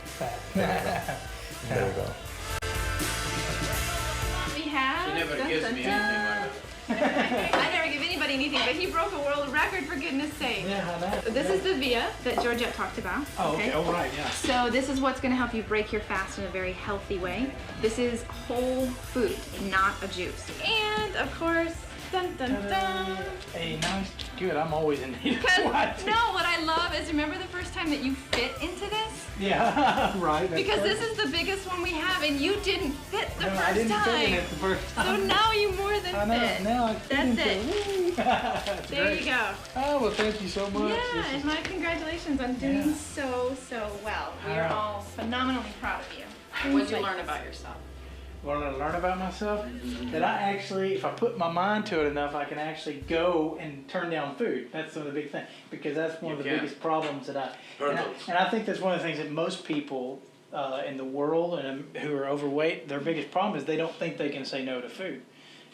Speaker 7: fat. There you go.
Speaker 9: We have.
Speaker 7: She never gives me anything.
Speaker 9: I never give anybody anything, but he broke a world record for goodness sake.
Speaker 1: Yeah,
Speaker 9: This is the Via that Georgette talked about.
Speaker 1: Oh, okay. Oh, right, yeah.
Speaker 9: So this is what's going to help you break your fast in a very healthy way. This is whole food, not a juice. And of course, dun dun dun.
Speaker 1: Hey, nice. Good. I'm always in need.
Speaker 9: Because what I love is, remember the first time that you fit into this?
Speaker 1: Yeah, right.
Speaker 9: Because this is the biggest one we have, and you didn't fit the first
Speaker 1: I didn't
Speaker 9: time.
Speaker 1: fit in it the first time.
Speaker 9: So now you more than
Speaker 1: I know,
Speaker 9: fit.
Speaker 1: now I fit
Speaker 9: That's
Speaker 1: into
Speaker 9: it.
Speaker 1: That's
Speaker 9: There
Speaker 1: great.
Speaker 9: you go.
Speaker 1: Oh, well, thank you so much.
Speaker 9: Yeah, and my congratulations on doing so well. We're all phenomenally proud of you.
Speaker 5: What did you learn about yourself?
Speaker 1: What did I learn about myself? That I actually, if I put my mind to it enough, I can actually go and turn down food. That's one of the big things, because that's one of the biggest problems that and I think that's one of the things that most people in the world who are overweight, their biggest problem is they don't think they can say no to food.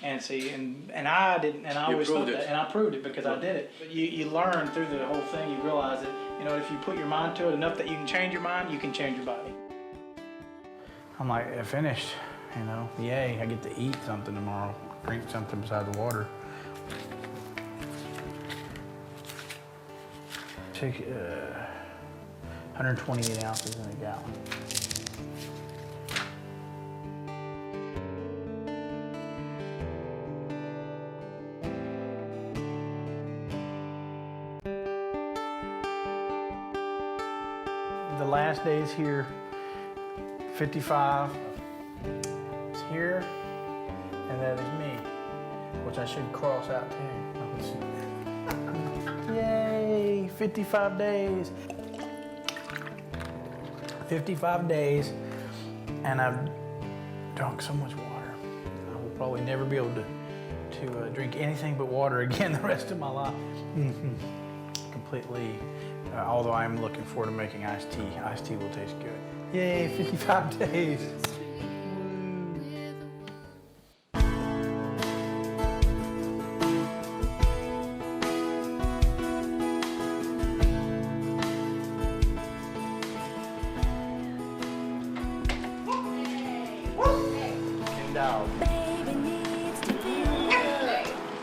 Speaker 1: And see, and I didn't, and I always thought that, and I proved it because I did it. But you learn through the whole thing, you realize that, you know, if you put your mind to it enough that you can change your mind, you can change your body. I'm like, I finished. You know, yay, I get to eat something tomorrow. drink something besides water. Take 128 ounces in a gallon. The last days here, 55 is here, and that is me, which I should cross out too. Yay, 55 days. 55 days, and I've drunk so much water. I will probably never be able to drink anything but water again the rest of my life. Completely. Although I'm looking forward to making iced tea. Iced tea will taste good. Yay, 55 days.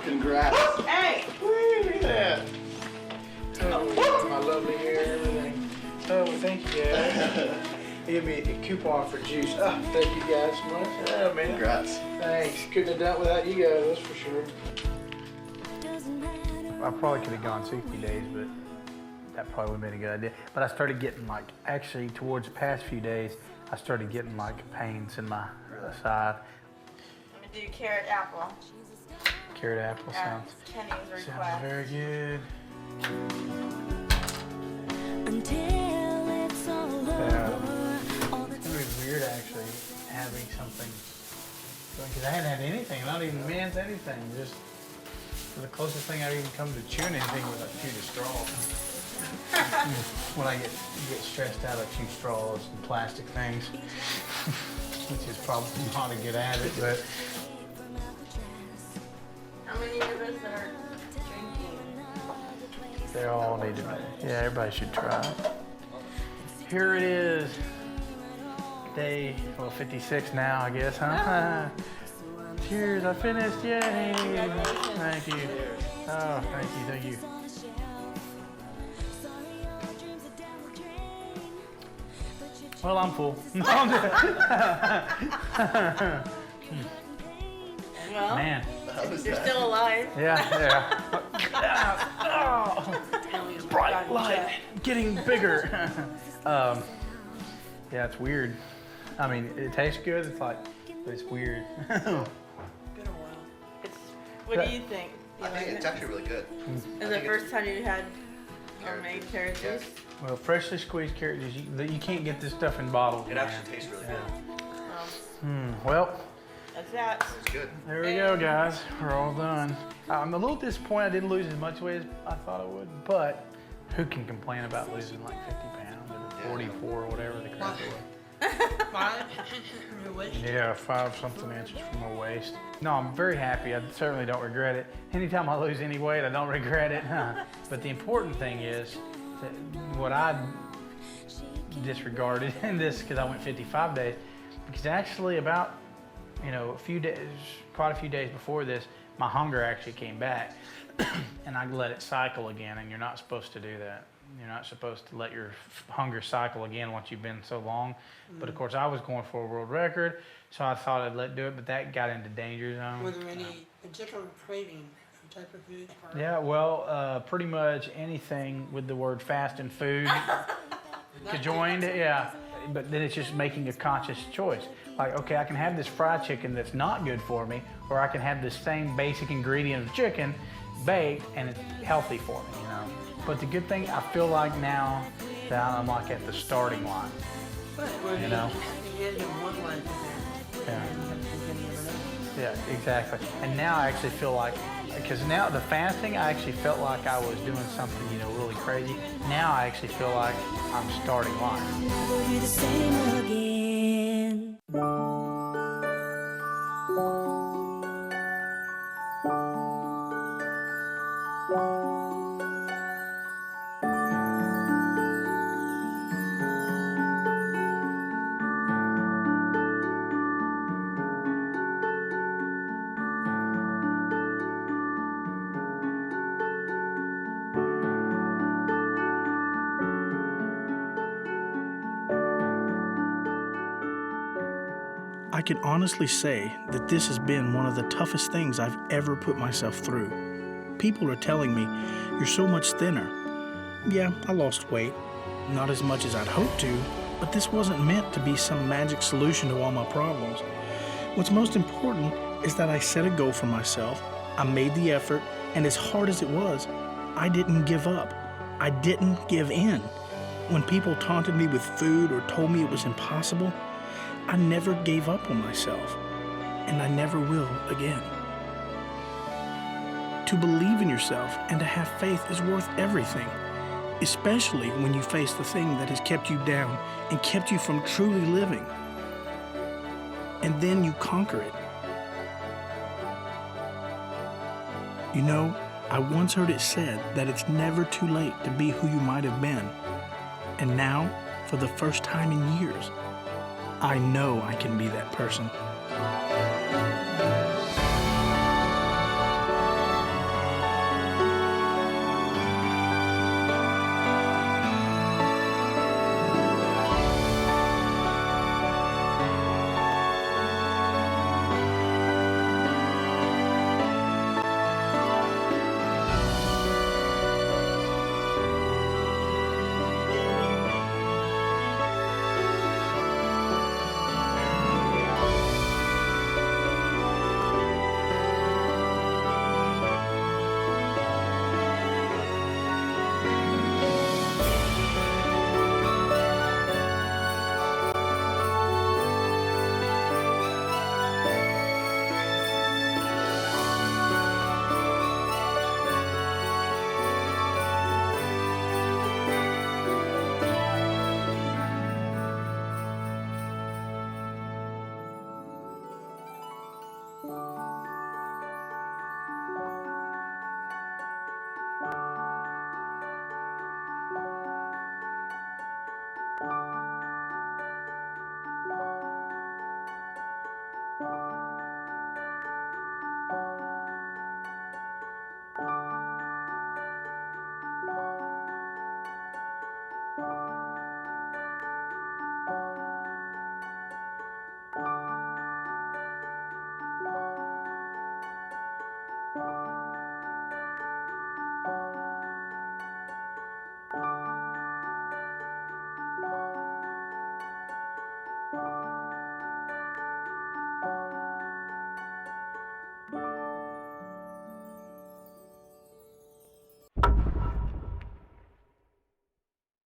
Speaker 28: Congrats.
Speaker 1: Hey! Woo, look at that. Oh, my lovely hair and everything. Oh, thank you guys. He gave me a coupon for juice. Oh, thank you guys so much. Oh, man.
Speaker 28: Congrats.
Speaker 1: Thanks. Couldn't have done it without you guys, that's for sure. I probably could have gone 60 days, but that probably would have been a good idea. But I started getting like, actually towards the past few days, I started getting like pains in my side.
Speaker 10: I'm gonna do carrot apple.
Speaker 1: Carrot apple sounds,
Speaker 10: Kenny's request.
Speaker 1: sounds very good.
Speaker 12: Until it's all over.
Speaker 1: It's really weird actually having something, because I hadn't had anything, not even men's anything, just the closest thing I've even come to chewing anything was I chewed a straw. When I get stressed out, I chew straws and plastic things, which is probably not a good habit, but.
Speaker 10: How many of us are drinking?
Speaker 1: They all need to be. Yeah, everybody should try it. Here it is. Day, 56 now, I guess, huh? Cheers, I finished, yay! Thank you. Oh, thank you. Well, I'm full.
Speaker 10: Well,
Speaker 1: man.
Speaker 10: You're still alive.
Speaker 1: Yeah. Oh, bright light, getting bigger. Yeah, it's weird. I mean, it tastes good. It's like, but it's weird.
Speaker 10: What do you think?
Speaker 28: I think it's actually really good.
Speaker 10: Is the first time you had or made carrot juice?
Speaker 1: Well, freshly squeezed carrot juice, you can't get this stuff in bottles.
Speaker 28: It actually tastes really
Speaker 1: good. Well,
Speaker 10: that's that.
Speaker 28: It's good.
Speaker 1: There we go, guys. We're all done. I'm a little disappointed I didn't lose as much weight as I thought I would, but who can complain about losing like 50 pounds or 44 or whatever the crap was?
Speaker 23: 5 from your waist?
Speaker 1: Yeah, 5 something inches from my waist. No, I'm very happy. I certainly don't regret it. Anytime I lose any weight, I don't regret it. But the important thing is that what I disregarded in this, because I went 55 days, because actually about, a few days, quite a few days before this, my hunger actually came back and I let it cycle again, and you're not supposed to do that. You're not supposed to let your hunger cycle again once you've been so long. But of course I was going for a world record, so I thought I'd let do it, but that got into danger zone.
Speaker 23: Were there any particular craving type of food?
Speaker 1: Yeah, well, pretty much anything with the word fast and food conjoined, yeah. But then it's just making a conscious choice. Like, okay, I can have this fried chicken that's not good for me, or I can have the same basic ingredient of chicken baked and it's healthy for me, But the good thing, I feel like now that I'm like at the starting line, Yeah, exactly. And now I actually feel like, because now the fasting, I actually felt like I was doing something, really crazy. Now I actually feel like I'm starting line.
Speaker 12: You're the same again.
Speaker 1: I can honestly say that this has been one of the toughest things I've ever put myself through. People are telling me, "You're so much thinner." Yeah, I lost weight. Not as much as I'd hoped to, but this wasn't meant to be some magic solution to all my problems. What's most important is that I set a goal for myself, I made the effort, and as hard as it was, I didn't give up. I didn't give in. When people taunted me with food or told me it was impossible, I never gave up on myself, and I never will again. To believe in yourself and to have faith is worth everything, especially when you face the thing that has kept you down and kept you from truly living. And then you conquer it. You know, I once heard it said that it's never too late to be who you might have been. And now, for the first time in years, I know I can be that person.